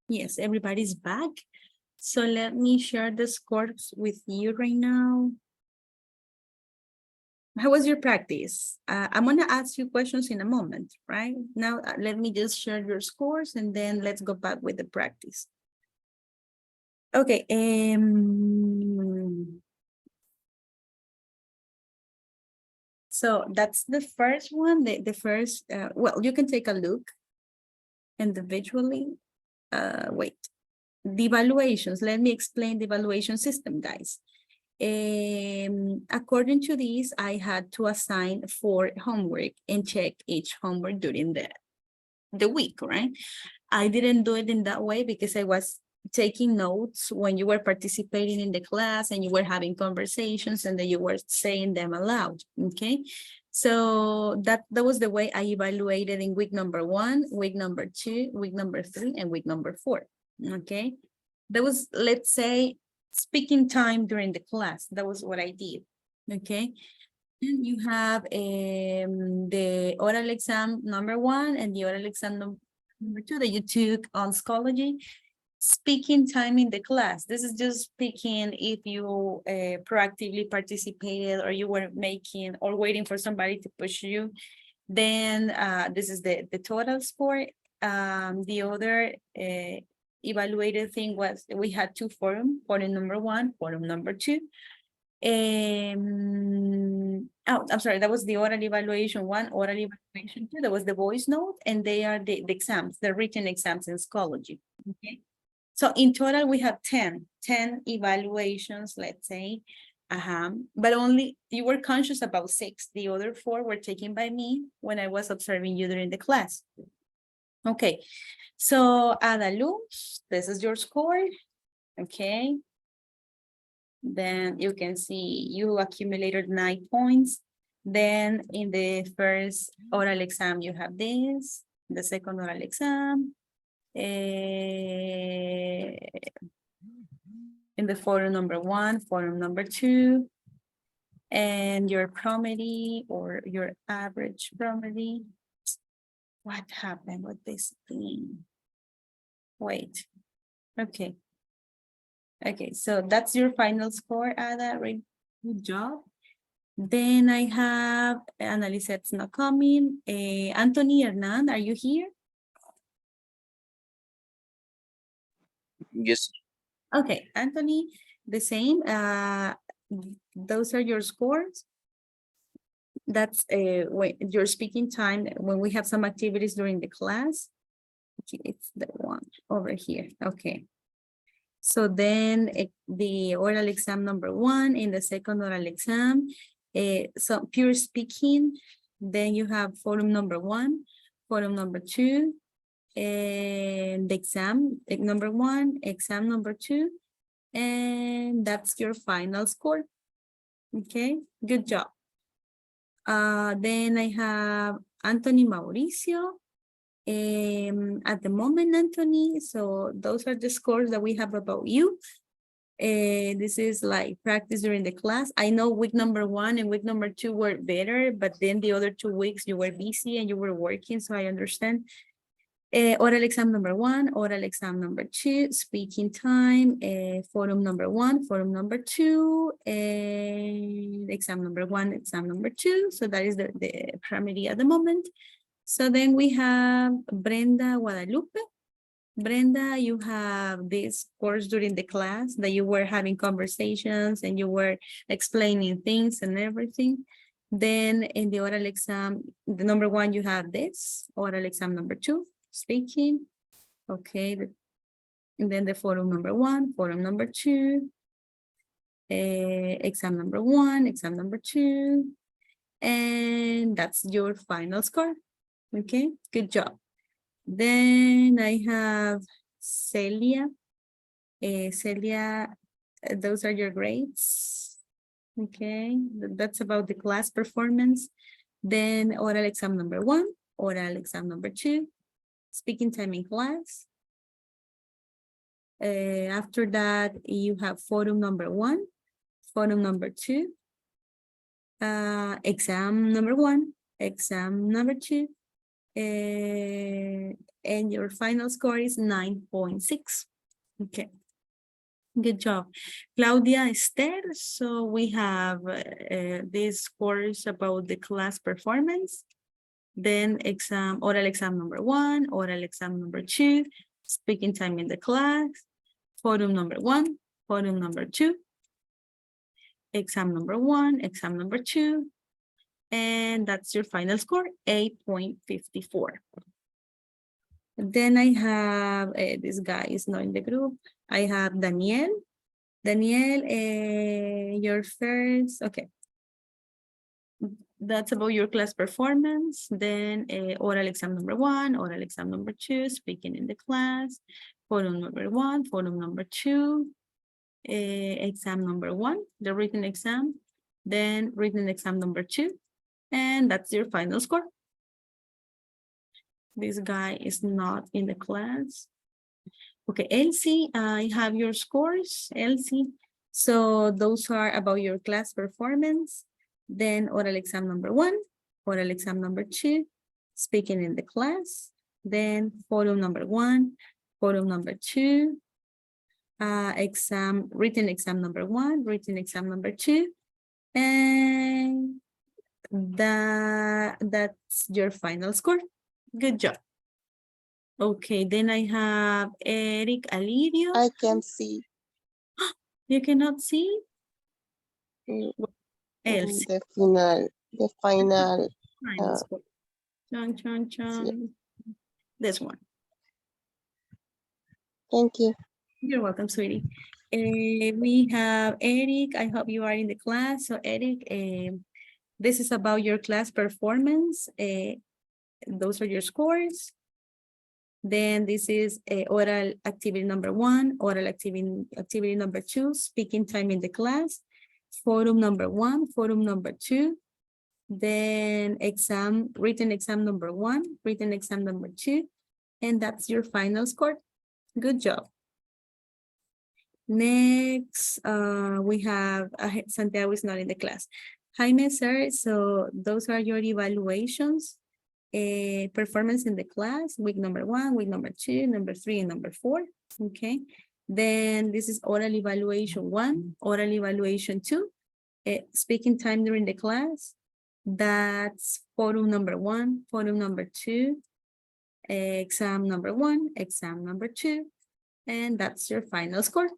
Speaker 1: yes, everybody's back. So let me share the scores with you right now. How was your practice? I'm gonna ask you questions in a moment, right? Now, let me just share your scores and then let's go back with the practice. Okay, so that's the first one, the first, well, you can take a look individually. Wait, the evaluations, let me explain the evaluation system, guys. According to these, I had to assign 4 homework and check each homework during the week, right? I didn't do it in that way because I was taking notes when you were participating in the class and you were having conversations and then you were saying them aloud, okay? So that was the way I evaluated in week number 1, week number 2, week number 3, and week number 4, okay? That was, let's say, speaking time during the class. That was what I did, okay? And you have the oral exam number 1 and the oral exam number 2 that you took on psychology. Speaking time in the class. This is just speaking if you proactively participated or you were making or waiting for somebody to push you. Then this is the total score. The other evaluated thing was we had 2 forums, forum number 1, forum number 2. Oh, I'm sorry, that was the oral evaluation 1, oral evaluation 2. That was the voice note, and they are the exams, the written exams in psychology. Okay. So in total, we have 10 evaluations, let's say. But only you were conscious about 6. The other 4 were taken by me when I was observing you during the class. Okay, so Ada Luz, this is your score. Okay. Then you can see you accumulated 9 points. Then in the first oral exam, you have this, the second oral exam. In the forum number 1, forum number 2, and your promedy or your average promedy. What happened with this thing? Wait. Okay. Okay, so that's your final score, Ada. Right? Good job. Then I have Annalisette's not coming. Anthony Hernan, are you here?
Speaker 6: Yes.
Speaker 1: Okay, Anthony, the same. Those are your scores. That's when your speaking time when we have some activities during the class. Okay, it's the one over here. Okay. So then the oral exam number 1 in the second oral exam, so pure speaking. Then you have forum number 1, forum number 2, and the exam number 1, exam number 2, and that's your final score. Okay, good job. Then I have Anthony Mauricio. At the moment, Anthony, so those are the scores that we have about you. This is like practice during the class. I know week number 1 and week number 2 were better, but then the other 2 weeks you were busy and you were working, so I understand. Oral exam number 1, oral exam number 2, speaking time, forum number 1, forum number 2, and exam number 1, exam number 2. So that is the primary at the moment. So then we have Brenda Guadalupe. Brenda, you have this course during the class that you were having conversations and you were explaining things and everything. Then in the oral exam, the number 1, you have this, oral exam number 2, speaking. Okay, and then the forum number 1, forum number 2, exam number 1, exam number 2, and that's your final score. Okay, good job. Then I have Celia. Celia, those are your grades. Okay, that's about the class performance. Then oral exam number 1, oral exam number 2, speaking time in class. After that, you have forum number 1, forum number 2, exam number 1, exam number 2, and your final score is 9.6. Okay, good job. Claudia Esther, so we have these scores about the class performance. Then oral exam number 1, oral exam number 2, speaking time in the class, forum number 1, forum number 2, exam number 1, exam number 2, and that's your final score, 8.54. Then I have, this guy is not in the group. I have Daniel. Daniel, your first, okay. That's about your class performance. Then oral exam number 1, oral exam number 2, speaking in the class, forum number 1, forum number 2, exam number 1, the written exam, then written exam number 2, and that's your final score. This guy is not in the class. Okay, Elsie, I have your scores, Elsie. So those are about your class performance. Then oral exam number 1, oral exam number 2, speaking in the class. Then forum number 1, forum number 2, written exam number 1, written exam number 2, and that's your final score. Good job. Okay, then I have Eric Alirio.
Speaker 8: I can see
Speaker 1: You cannot see? Else.
Speaker 8: the final,
Speaker 1: Final
Speaker 8: uh,
Speaker 1: score. Chon. This one.
Speaker 8: thank you.
Speaker 1: You're welcome, sweetie. We have Eric. I hope you are in the class. So Eric, this is about your class performance. Those are your scores. Then this is oral activity number 1, oral activity number 2, speaking time in the class, forum number 1, forum number 2, then written exam number 1, written exam number 2, and that's your final score. Good job. Next, we have Santiago is not in the class. Jaime, sir, so those are your evaluations. Performance in the class, week number 1, week number 2, number 3, and number 4. Okay. Then this is oral evaluation 1, oral evaluation 2, speaking time during the class. That's forum number 1, forum number 2, exam number 1, exam number 2, and that's your final score.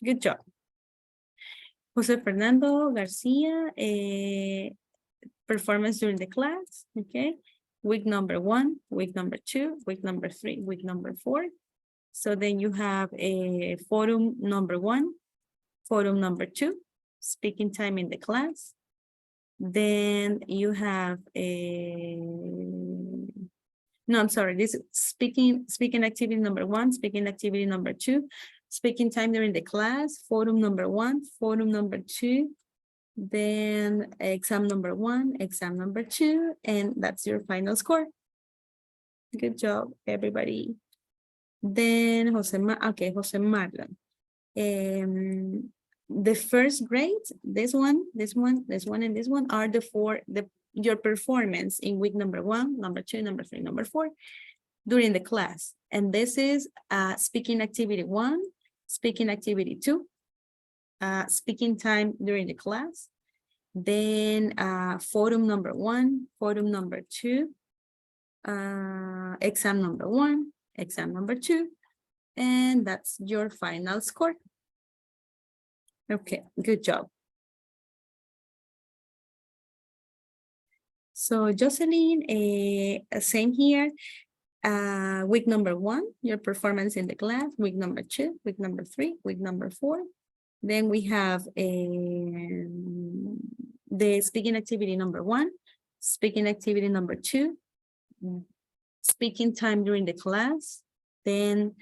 Speaker 1: Good job. Jose Fernando Garcia, performance during the class, okay? Week number 1, week number 2, week number 3, week number 4. So then you have a forum number 1, forum number 2, speaking time in the class. Then you have no, I'm sorry, this is speaking activity number 1, speaking activity number 2, speaking time during the class, forum number 1, forum number 2, then exam number 1, exam number 2, and that's your final score. Good job, everybody. Then Jose Marlon. The first grade, this one, and this one are your performance in week number 1, number 2, number 3, number 4 during the class. And this is speaking activity 1, speaking activity 2, speaking time during the class. Then forum number 1, forum number 2, exam number 1, exam number 2, and that's your final score. Okay, good job. So Jocelyn, same here. Week number 1, your performance in the class. Week number 2, week number 3, week number 4. Then we have the speaking activity number 1, speaking activity number 2, speaking time during the class. Then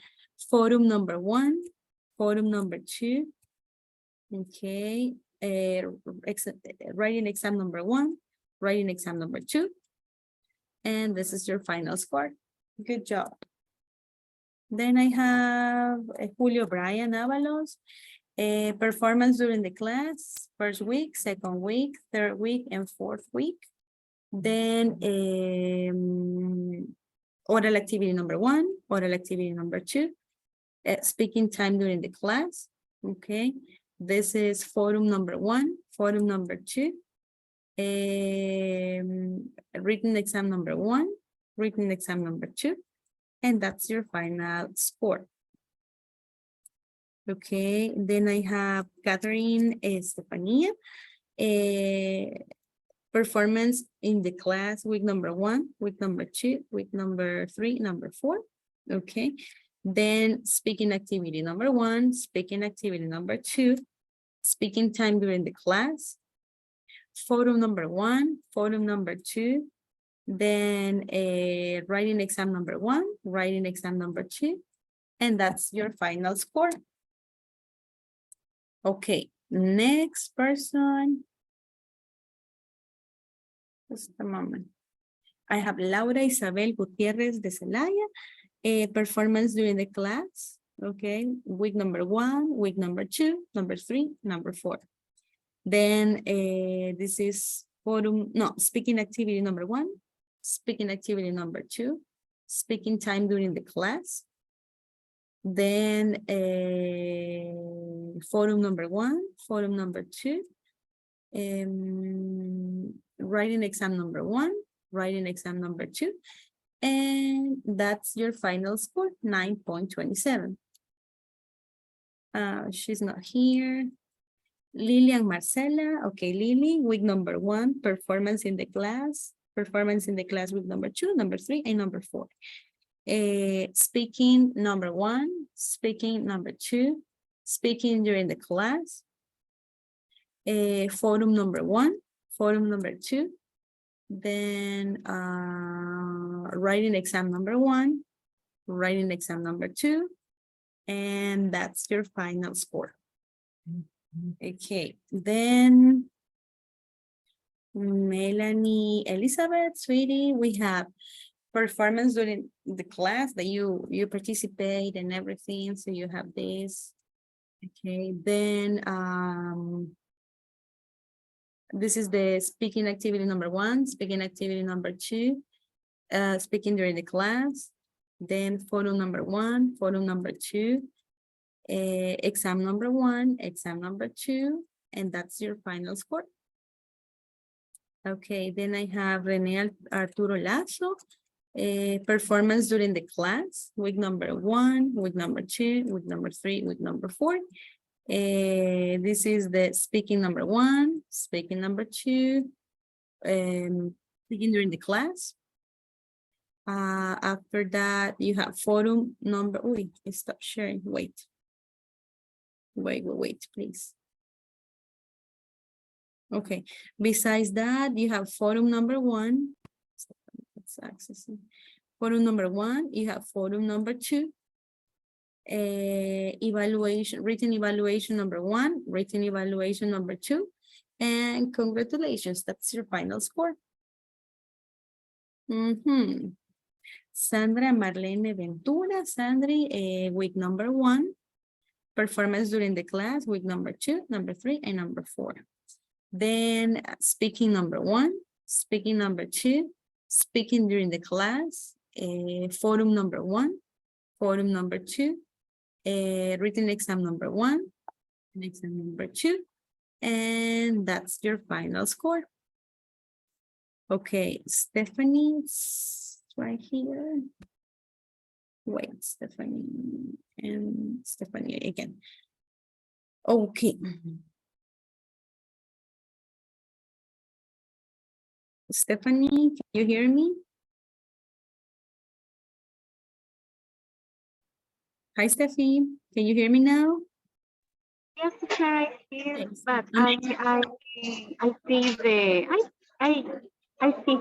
Speaker 1: forum number 1, forum number 2. Okay, writing exam number 1, writing exam number 2, and this is your final score. Good job. Then I have Julio Brian Avalos, performance during the class, first week, second week, third week, and fourth week. Then oral activity number 1, oral activity number 2, speaking time during the class. Okay. This is forum number 1, forum number 2, written exam number 1, written exam number 2, and that's your final score. Okay, then I have Catherine Estefania, performance in the class week number 1, week number 2, week number 3, number 4. Okay, then speaking activity number 1, speaking activity number 2, speaking time during the class, forum number 1, forum number 2, then writing exam number 1, writing exam number 2, and that's your final score. Okay, next person. Just a moment. I have Laura Isabel Gutierrez de Celaya, performance during the class. Okay, week number 1, week number 2, number 3, number 4. Then this is speaking activity number 1, speaking activity number 2, speaking time during the class. Then forum number 1, forum number 2, writing exam number 1, writing exam number 2, and that's your final score, 9.27. She's not here. Lily and Marcela. Okay, Lily, week number 1, performance in the class. Performance in the class week number 2, number 3, and number 4. Speaking number 1, speaking number 2, speaking during the class. Forum number 1, forum number 2. Then writing exam number 1, writing exam number 2. And that's your final score. Okay, then Melanie, Elizabeth, sweetie, we have performance during the class that you participate and everything. So you have this. Okay, then this is the speaking activity number 1, speaking activity number 2, speaking during the class. Then photo number 1, photo number 2, exam number 1, exam number 2, and that's your final score. Okay, then I have Rene Arturo Lazo, performance during the class, week number 1, week number 2, week number 3, week number 4. This is the speaking number 1, speaking number 2, speaking during the class. After that, you have photo number, wait, stop sharing, wait, please. Okay, besides that, you have photo number 1. Let's access it. Photo number 1, you have photo number 2. Evaluation, written evaluation number 1, written evaluation number 2, and congratulations, that's your final score. Sandra Marlene Ventura, Sandri, week number 1, performance during the class, week number 2, number 3, and number 4. Then speaking number 1, speaking number 2, speaking during the class, forum number 1, forum number 2, written exam number 1, exam number 2, and that's your final score. Okay, Stephanie's right here. Wait, Stephanie and Stephanie again. Okay. Stephanie, can you hear me? Hi, Stephanie. Can you hear me now?
Speaker 7: Yes, teacher, I hear,
Speaker 1: Yes.
Speaker 7: but I see the I see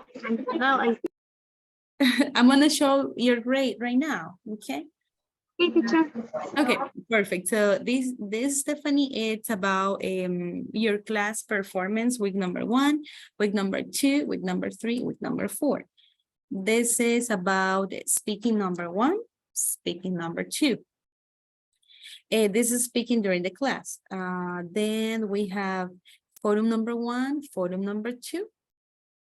Speaker 7: now I see.
Speaker 1: I'm gonna show your grade right now. Okay.
Speaker 7: Okay, teacher.
Speaker 1: Okay, perfect. So this Stephanie, it's about your class performance week number 1, week number 2, week number 3, week number 4. This is about speaking number 1, speaking number 2. This is speaking during the class. Then we have photo number 1, photo number 2.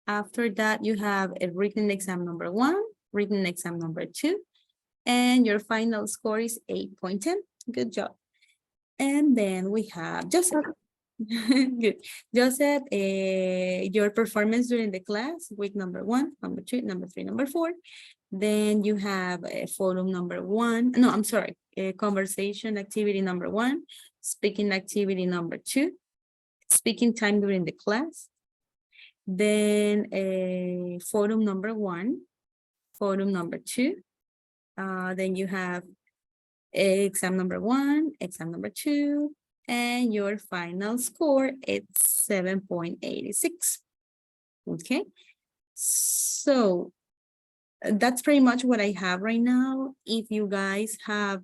Speaker 1: After that, you have a written exam number 1, written exam number 2, and your final score is 8.10. Good job. And then we have Joseph. Good. Joseph, your performance during the class, week number 1, number 2, number 3, number 4. Then you have a photo number 1. No, I'm sorry. Conversation activity number 1, speaking activity number 2, speaking time during the class. Then a photo number 1, photo number 2. Then you have exam number 1, exam number 2, and your final score is 7.86. Okay, so that's pretty much what I have right now. If you guys have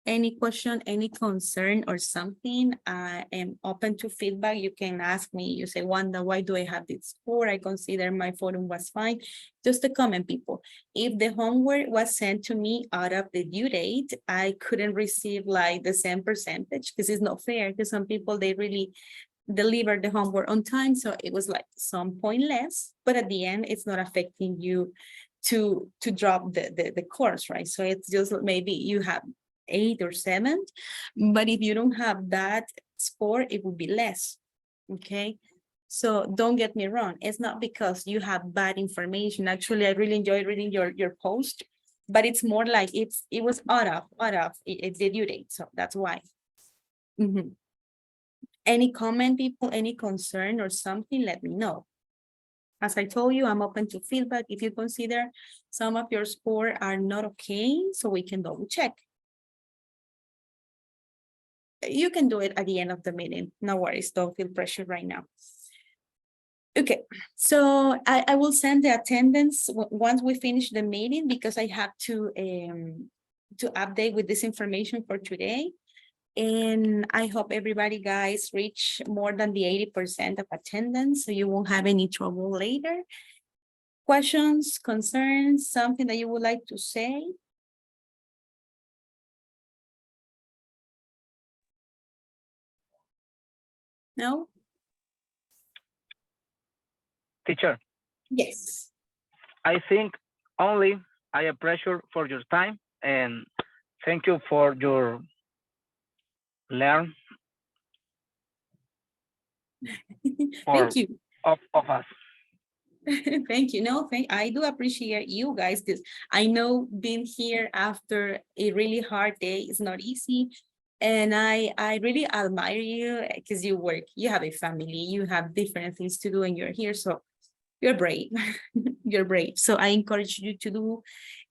Speaker 1: any question, any concern or something, I am open to feedback. You can ask me. You say, Wanda, why do I have this score? I consider my photo was fine. Just a comment, people. If the homework was sent to me out of the due date, I couldn't receive like the same percentage because it's not fair. Because some people, they really deliver the homework on time. So it was like some point less, but at the end, it's not affecting you to drop the course, right? So it's just maybe you have 8 or 7, but if you don't have that score, it would be less, okay? So don't get me wrong, it's not because you have bad information. Actually, I really enjoyed reading your post, but it's more like it was out of the due date, so that's why. Mhm. Any comment, people, any concern or something, let me know. As I told you, I'm open to feedback. If you consider some of your score are not okay, so we can double check. You can do it at the end of the meeting. No worries, don't feel pressure right now. Okay, so I will send the attendance once we finish the meeting because I have to update with this information for today. And I hope everybody guys reach more than the 80% of attendance so you won't have any trouble later. Questions, concerns, something that you would like to say? No?
Speaker 3: Teacher,
Speaker 1: Yes.
Speaker 3: I think only I appreciate for your time and thank you for your learn
Speaker 1: Thank you.
Speaker 3: of us.
Speaker 1: Thank you. No, I do appreciate you guys because I know being here after a really hard day is not easy. And I really admire you because you work, you have a family, you have different things to do and you're here. So you're brave. You're brave. So I encourage you to do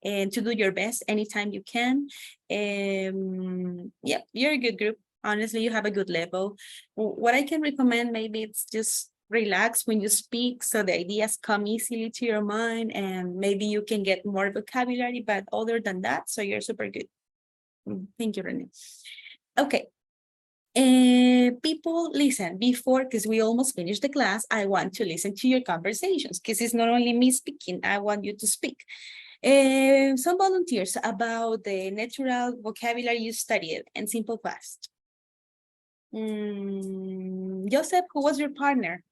Speaker 1: your best anytime you can. Yeah, you're a good group. Honestly, you have a good level. What I can recommend, maybe it's just relax when you speak so the ideas come easily to your mind and maybe you can get more vocabulary, but other than that, so you're super good. Thank you, Renee. Okay. People listen before, because we almost finished the class, I want to listen to your conversations because it's not only me speaking, I want you to speak. Some volunteers about the natural vocabulary you studied and simple past. Joseph, who was your partner?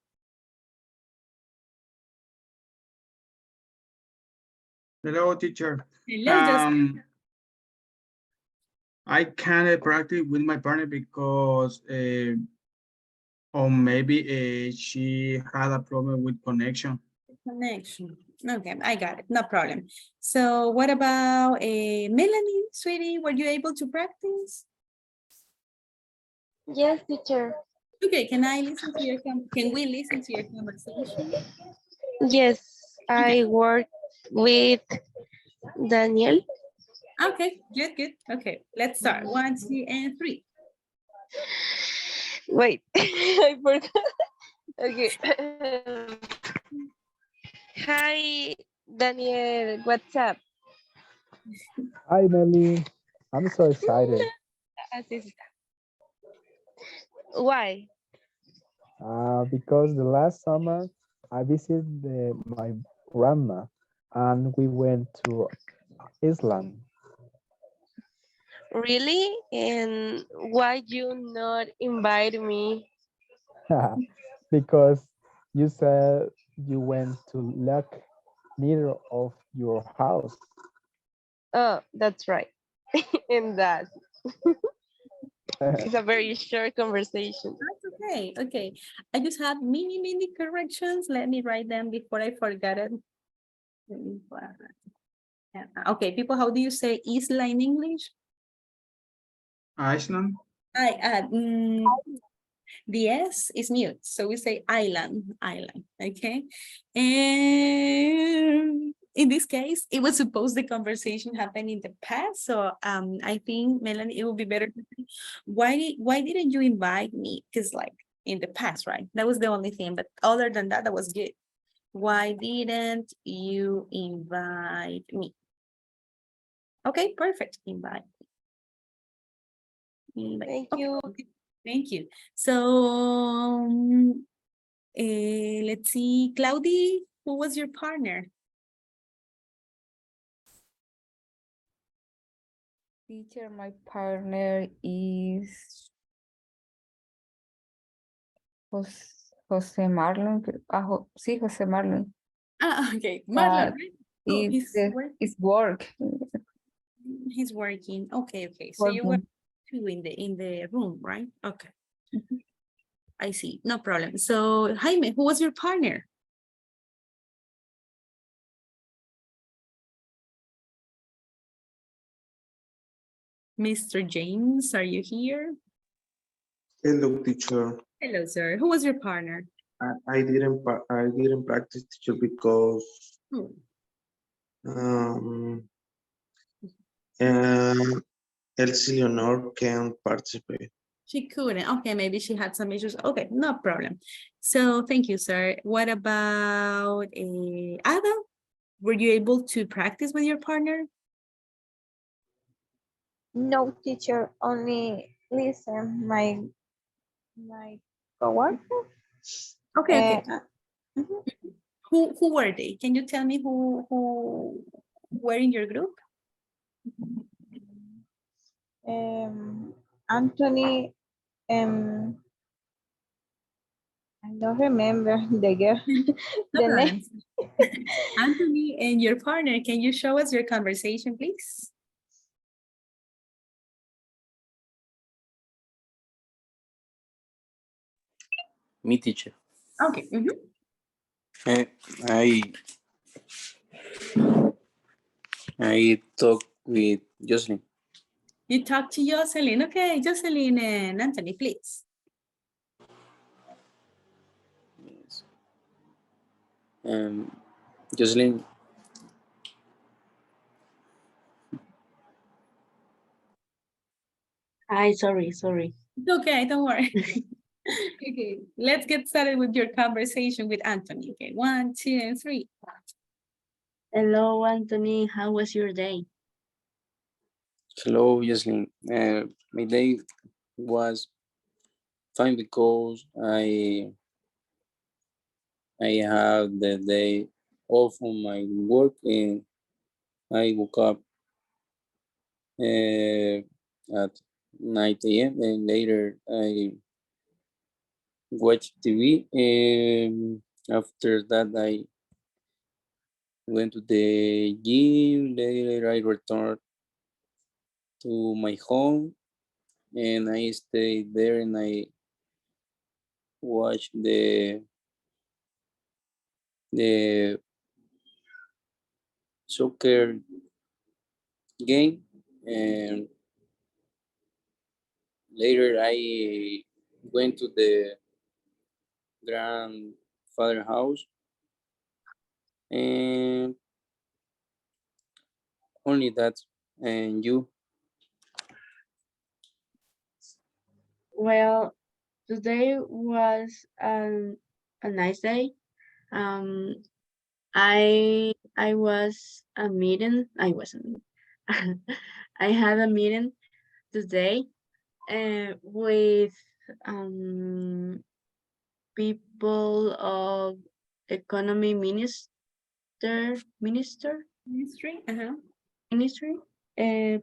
Speaker 5: Hello, teacher.
Speaker 1: Hello, Joseph.
Speaker 5: I can't practice with my partner because or maybe she had a problem with connection.
Speaker 1: Connection. Okay, I got it. No problem. So what about Melanie, sweetie? Were you able to practice?
Speaker 8: Yes, teacher.
Speaker 1: Okay, can we listen to your conversation?
Speaker 8: Yes, I work with Daniel.
Speaker 1: Okay, good. Okay, let's start. 1, 2, and 3.
Speaker 8: Wait, I forgot. Okay. Hi, Daniel. What's up?
Speaker 12: Hi, Melly. I'm so excited
Speaker 8: Así está. Why?
Speaker 12: because the last summer I visited my grandma and we went to Iceland.
Speaker 8: Really? And why you not invite me?
Speaker 12: Because you said you went to look near of your house.
Speaker 8: Oh, that's right. And that it's a very short conversation.
Speaker 1: That's okay. Okay, I just have mini corrections. Let me write them before I forget it. Okay, people, how do you say isla in English?
Speaker 5: Iceland.
Speaker 1: The S is mute, so we say island, okay? And in this case, it was supposed the conversation happened in the past, so I think, Melanie, it would be better to say, why didn't you invite me? Because like in the past, right? That was the only thing, but other than that, that was good. Why didn't you invite me? Okay, perfect, invite.
Speaker 8: Thank you.
Speaker 1: Okay. Thank you. So let's see, Claudia, who was your partner?
Speaker 18: Teacher, my partner is José Marlon, sí, José Marlon.
Speaker 1: Ah, okay, Marlon,
Speaker 18: But
Speaker 1: right? Oh,
Speaker 18: it's work.
Speaker 1: he's working. Okay, okay. So you were
Speaker 18: Working.
Speaker 1: two in the room, right? Okay. I see. No problem. So Jaime, who was your partner? Mr. James, are you here?
Speaker 4: Hello, teacher.
Speaker 1: Hello, sir. Who was your partner?
Speaker 4: I didn't practice, teacher, because
Speaker 1: Hmm.
Speaker 4: um Elsie Leonor can't participate.
Speaker 1: She couldn't. Okay, maybe she had some issues. Okay, no problem. So thank you, sir. What about Ada? Were you able to practice with your partner?
Speaker 7: No, teacher, only listen my coworker.
Speaker 1: Okay, okay.
Speaker 7: Mhm.
Speaker 1: Who were they? Can you tell me who were in your group?
Speaker 7: Anthony, I don't remember the girl,
Speaker 1: No
Speaker 7: the
Speaker 1: problem.
Speaker 7: name.
Speaker 1: Anthony and your partner, can you show us your conversation, please?
Speaker 14: Me, teacher.
Speaker 1: Okay.
Speaker 14: I talk with Jocelyn.
Speaker 1: You talk to Jocelyn. Okay, Jocelyn and Anthony, please.
Speaker 14: Jocelyn,
Speaker 11: Hi, sorry.
Speaker 1: It's okay, don't worry. Okay, let's get started with your conversation with Anthony. Okay, 1, 2, and 3.
Speaker 11: Hello, Anthony. How was your day?
Speaker 14: hello, Jocelyn. My day was fine because I have the day off on my work and I woke up at 9 a.m. and later I watched TV and after that I went to the gym. Later I returned to my home and I stayed there and I watched the soccer game and later I went to the grandfather house and only that. And you?
Speaker 11: Well, today was a nice day. Um, I was a meeting. I wasn't. I had a meeting today with people of economy
Speaker 1: Ministry.
Speaker 11: ministry uh,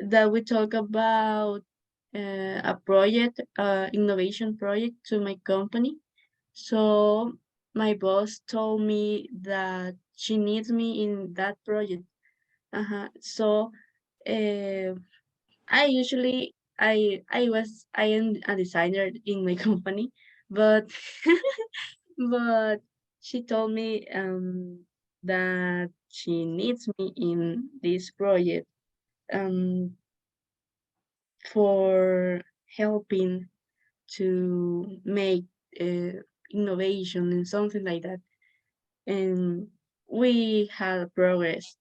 Speaker 11: that we talk about a project, innovation project to my company. So my boss told me that she needs me in that project. So uh, I am a designer in my company, but but she told me that she needs me in this project for helping to make innovation and something like that. And we had progress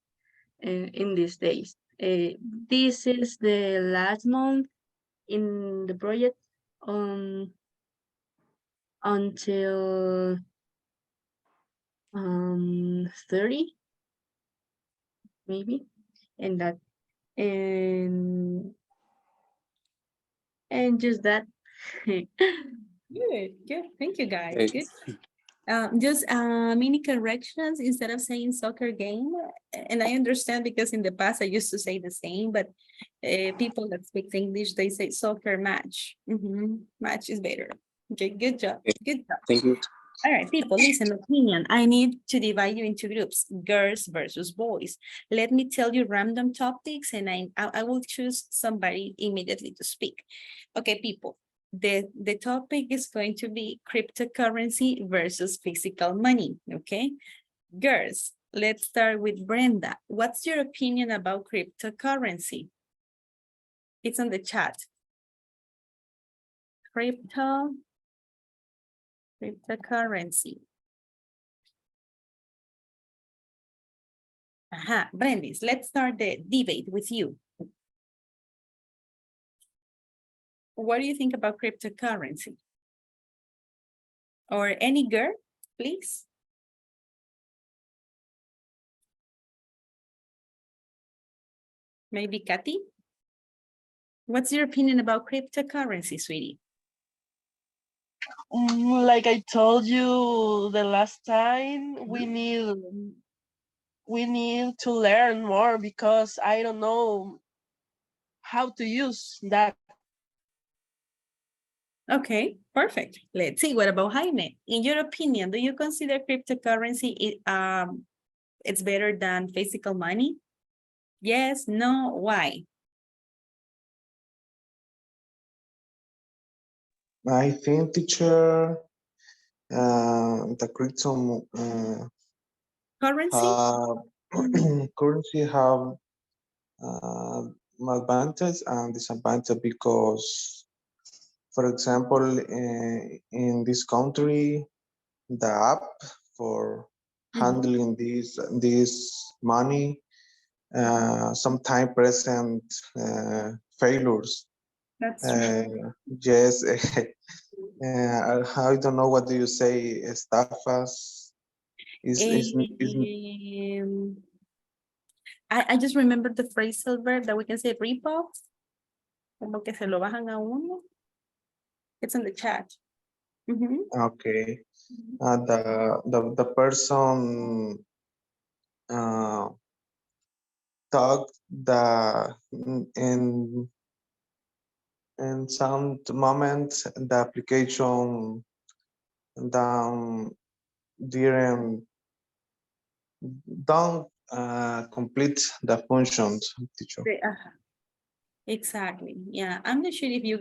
Speaker 11: in these days. This is the last month in the project until 30 maybe, and that and just that.
Speaker 1: Good. Thank you, guys.
Speaker 14: Eh,
Speaker 1: Good. Just mini corrections instead of saying soccer game. And I understand because in the past I used to say the same, but people that speak English, they say soccer match. Match is better. Okay, good job. Good job.
Speaker 14: Thank you.
Speaker 1: All right, people, listen, opinion. I need to divide you into groups, girls versus boys. Let me tell you random topics and I will choose somebody immediately to speak. Okay, people, the topic is going to be cryptocurrency versus physical money, okay? Girls, let's start with Brenda. What's your opinion about cryptocurrency? It's on the chat. Cryptocurrency. Aha, Brendis, let's start the debate with you. What do you think about cryptocurrency? Or any girl, please? Maybe Kathy? What's your opinion about cryptocurrency, sweetie?
Speaker 19: Like I told you the last time, we need to learn more because I don't know how to use that.
Speaker 1: Okay, perfect. Let's see, what about Jaime? In your opinion, do you consider cryptocurrency it's better than physical money? Yes, no, why?
Speaker 2: I think, teacher, the crypto
Speaker 1: Currency?
Speaker 2: currency have advantage and disadvantage because, for example, in this country, the app for handling this money sometimes present failures.
Speaker 1: That's true.
Speaker 2: Yes, I don't know what do you say, estafas.
Speaker 1: I just remember the phrasal verb that we can say rip-off. Como que se lo bajan a uno. It's in the chat.
Speaker 2: Okay. The person thought that in some moment the application down didn't don't complete the functions, teacher.
Speaker 1: Exactly. Yeah, I'm not sure if you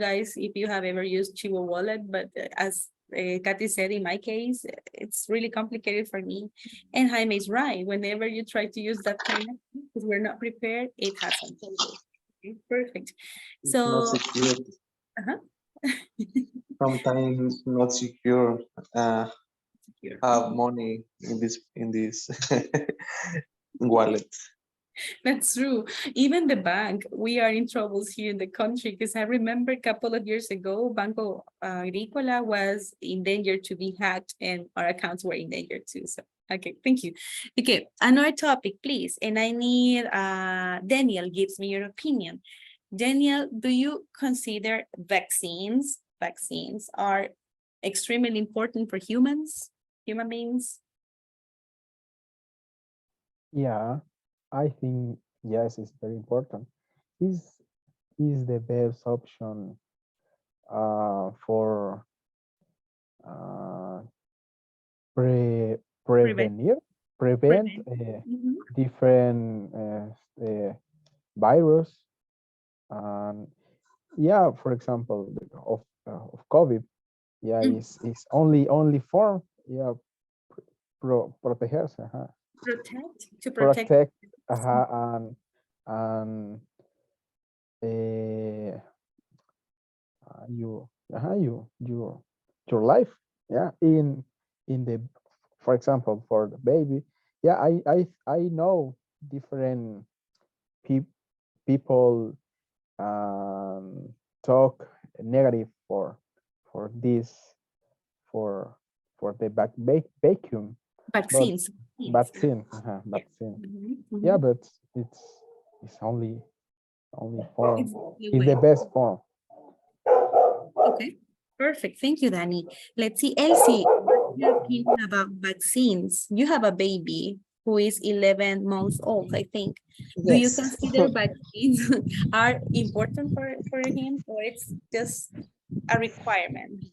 Speaker 1: have ever used Chivo Wallet, but as Kathy said, in my case, it's really complicated for me. And Jaime is right. Whenever you try to use that kind of thing, because we're not prepared, it has some failures. Okay, perfect.
Speaker 2: It's not
Speaker 1: So,
Speaker 2: secure. Sometimes not secure. Have money in this wallet.
Speaker 1: that's true. Even the bank, we are in troubles here in the country because I remember a couple of years ago, Banco Agrícola was in danger to be hacked and our accounts were in danger too. So, okay, thank you. Okay, another topic, please. And I need Daniel gives me your opinion. Daniel, do you consider vaccines are extremely important for human beings?
Speaker 12: Yeah, I think yes, it's very important. Is the best option for prevent different virus, and yeah, for example of COVID, yeah, is only form, yeah, protegerse, protect, and your life, yeah, in the, for example, for the baby, yeah, I know different people talk negative for this, for the vacuum
Speaker 1: vaccines.
Speaker 12: Vaccine. Yeah, but it's only form. It's the best form.
Speaker 1: Okay, perfect. Thank you, Danny. Let's see, Elsie, what's your opinion about vaccines? You have a baby who is 11 months old, I think. Do you consider vaccines are important for him, or it's just a requirement?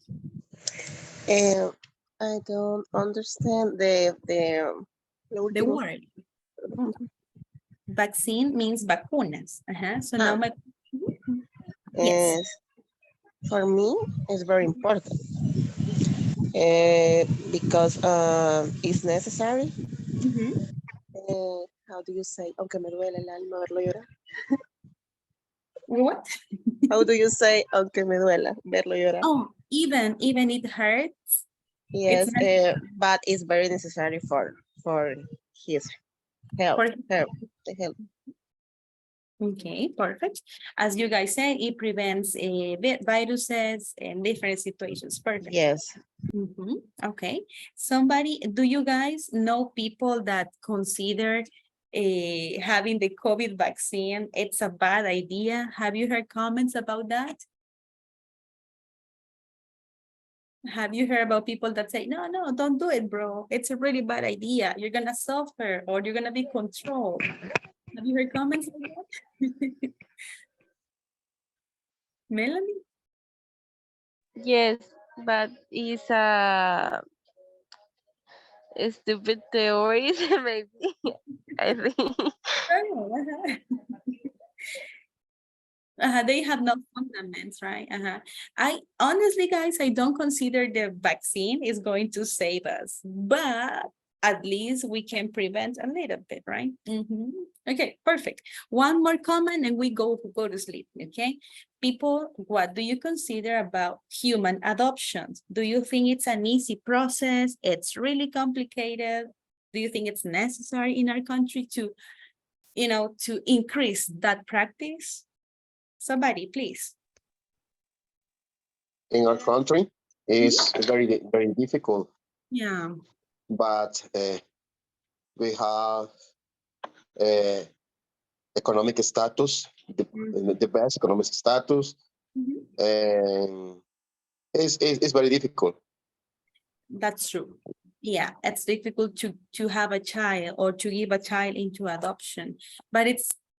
Speaker 20: I don't understand the
Speaker 1: The
Speaker 20: último.
Speaker 1: word. Vaccine means vacunas. So now my yes.
Speaker 20: For me, it's very important because it's necessary. How do you say? Aunque me duele el alma verlo llorar.
Speaker 1: What?
Speaker 20: How do you say? Aunque me duela verlo llorar.
Speaker 1: Oh, even it hurts.
Speaker 20: Yes,
Speaker 1: It's
Speaker 20: but it's very necessary for his health.
Speaker 1: For-
Speaker 20: The health.
Speaker 1: Okay, perfect. As you guys said, it prevents viruses and different situations. Perfect.
Speaker 20: Yes.
Speaker 1: Okay. Somebody, do you guys know people that consider having the COVID vaccine, it's a bad idea? Have you heard comments about that? Have you heard about people that say, no, don't do it, bro. It's a really bad idea. You're gonna suffer or you're gonna be controlled. Have you heard comments like that? Melanie?
Speaker 8: Yes, but it's a stupid theory, maybe. I think.
Speaker 1: They have no fundaments, right? I honestly, guys, I don't consider the vaccine is going to save us, but at least we can prevent a little bit, right? Okay, perfect. One more comment and we go to sleep, okay? People, what do you consider about human adoptions? Do you think it's an easy process? It's really complicated? Do you think it's necessary in our country to, to increase that practice? Somebody, please.
Speaker 17: In our country, it's very, very difficult,
Speaker 1: Yeah.
Speaker 17: but we have economic status, the best economic status, and it's very difficult.
Speaker 1: That's true. Yeah, it's difficult to have a child or to give a child into adoption, but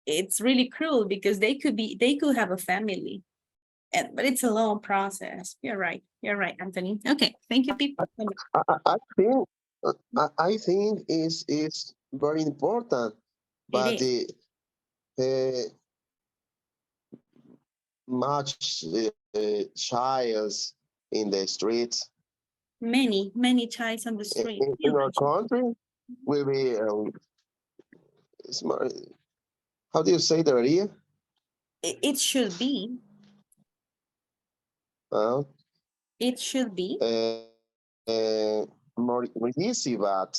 Speaker 1: it's really cruel because they could have a family, but it's a long process. You're right, Anthony. Okay, thank you, people.
Speaker 17: I think is very important, but the much childs in the streets.
Speaker 1: Many childs on the street.
Speaker 17: In our country, will be smart. How do you say the area?
Speaker 1: It should be. It should be.
Speaker 17: More easy, but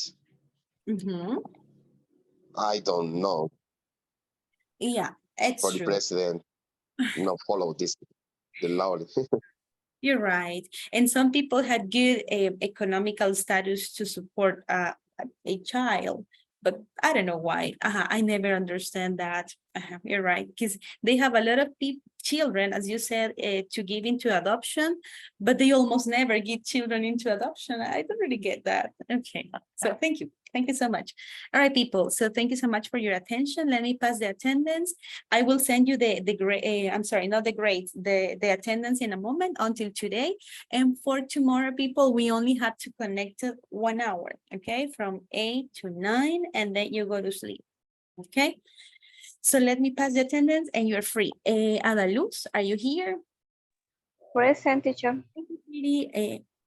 Speaker 17: I don't know.
Speaker 1: Yeah, it's
Speaker 17: for
Speaker 1: true.
Speaker 17: the president, not follow the law.
Speaker 1: You're right. And some people had good economical status to support a child, but I don't know why. I never understand that. You're right, because they have a lot of children, as you said, to give into adoption, but they almost never give children into adoption. I don't really get that. Okay, so thank you. Thank you so much. All right, people. So thank you so much for your attention. Let me pass the attendance. I will send you the grade. I'm sorry, not the grades, the attendance in a moment until today. And for tomorrow, people, we only have to connect it 1 hour, okay? From 8 to 9, and then you go to sleep, okay? So let me pass the attendance and you're free. Ada Luz, are you here?
Speaker 7: Present, teacher.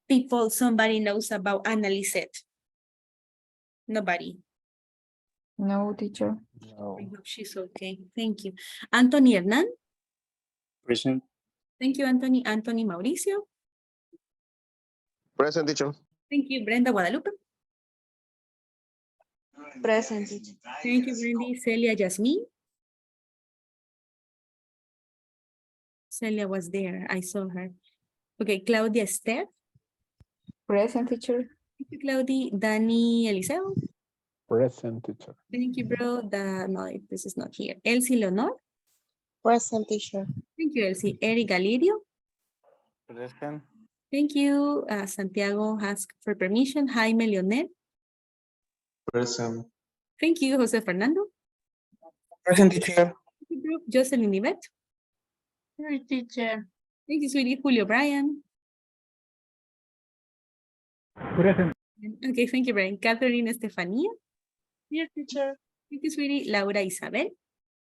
Speaker 1: People, somebody knows about Ana Lisette? Nobody.
Speaker 18: No, teacher.
Speaker 12: No.
Speaker 1: I hope she's okay. Thank you. Anthony Hernan?
Speaker 14: Present.
Speaker 1: Thank you, Anthony. Anthony Mauricio?
Speaker 17: Present, teacher.
Speaker 1: Thank you, Brenda Guadalupe.
Speaker 13: Present, teacher.
Speaker 1: Thank you, Brandy. Celia Jasmine. Celia was there. I saw her. Okay, Claudia Esther.
Speaker 18: Present, teacher.
Speaker 1: Thank you, Claudia. Dani Eliseo.
Speaker 12: Present, teacher.
Speaker 1: Thank you, bro. No, this is not here. Elsie Leonor.
Speaker 20: Present, teacher.
Speaker 1: Thank you, Elsie. Eric Galidio.
Speaker 6: Present.
Speaker 1: Thank you. Santiago asked for permission. Jaime Leonel.
Speaker 2: Present.
Speaker 1: Thank you, Jose Fernando.
Speaker 6: Present, teacher.
Speaker 1: Thank you, bro. Jocelyn Yvette.
Speaker 11: Hi, teacher.
Speaker 1: Thank you, sweetie. Julio Brian.
Speaker 3: Present.
Speaker 1: Okay, thank you, Brian. Catherine Estefanía.
Speaker 19: Here, teacher.
Speaker 1: Thank you, sweetie. Laura Isabel.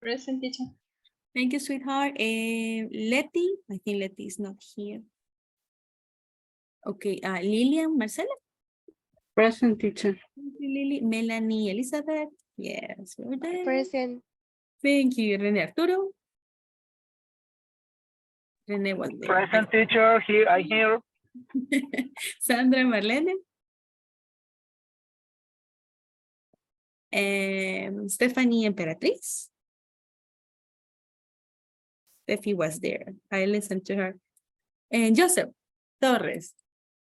Speaker 18: Present, teacher.
Speaker 1: Thank you, sweetheart. Letty. I think Letty is not here. Okay, Lilian Marcela.
Speaker 11: Present, teacher.
Speaker 1: Thank you, Lily. Melanie Elizabeth. Yes, we're there.
Speaker 8: Present.
Speaker 1: Thank you, Rene Arturo. Rene was there.
Speaker 3: Present teacher, here I hear.
Speaker 1: Sandra Marlene. Stephanie Emperatriz. Steffi was there. I listened to her. And Joseph Torres.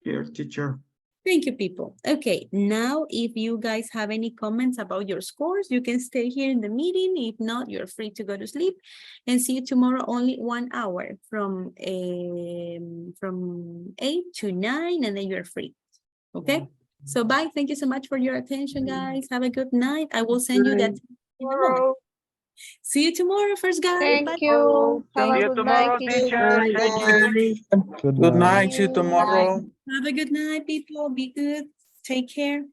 Speaker 5: Here, teacher.
Speaker 1: Thank you, people. Okay, now if you guys have any comments about your scores, you can stay here in the meeting. If not, you're free to go to sleep and see you tomorrow only 1 hour from 8 to 9, and then you're free. Okay, so bye. Thank you so much for your attention, guys. Have a good night. I will send you that in the moment. See you tomorrow, first guys.
Speaker 7: Thank
Speaker 1: Bye.
Speaker 7: you. Have
Speaker 3: See
Speaker 7: a
Speaker 3: you
Speaker 7: good night,
Speaker 3: tomorrow, teacher.
Speaker 7: teacher.
Speaker 3: Thank you.
Speaker 6: Good night. See you tomorrow.
Speaker 1: Have a good night, people. Be good. Take care.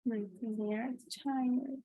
Speaker 1: My hair is tired.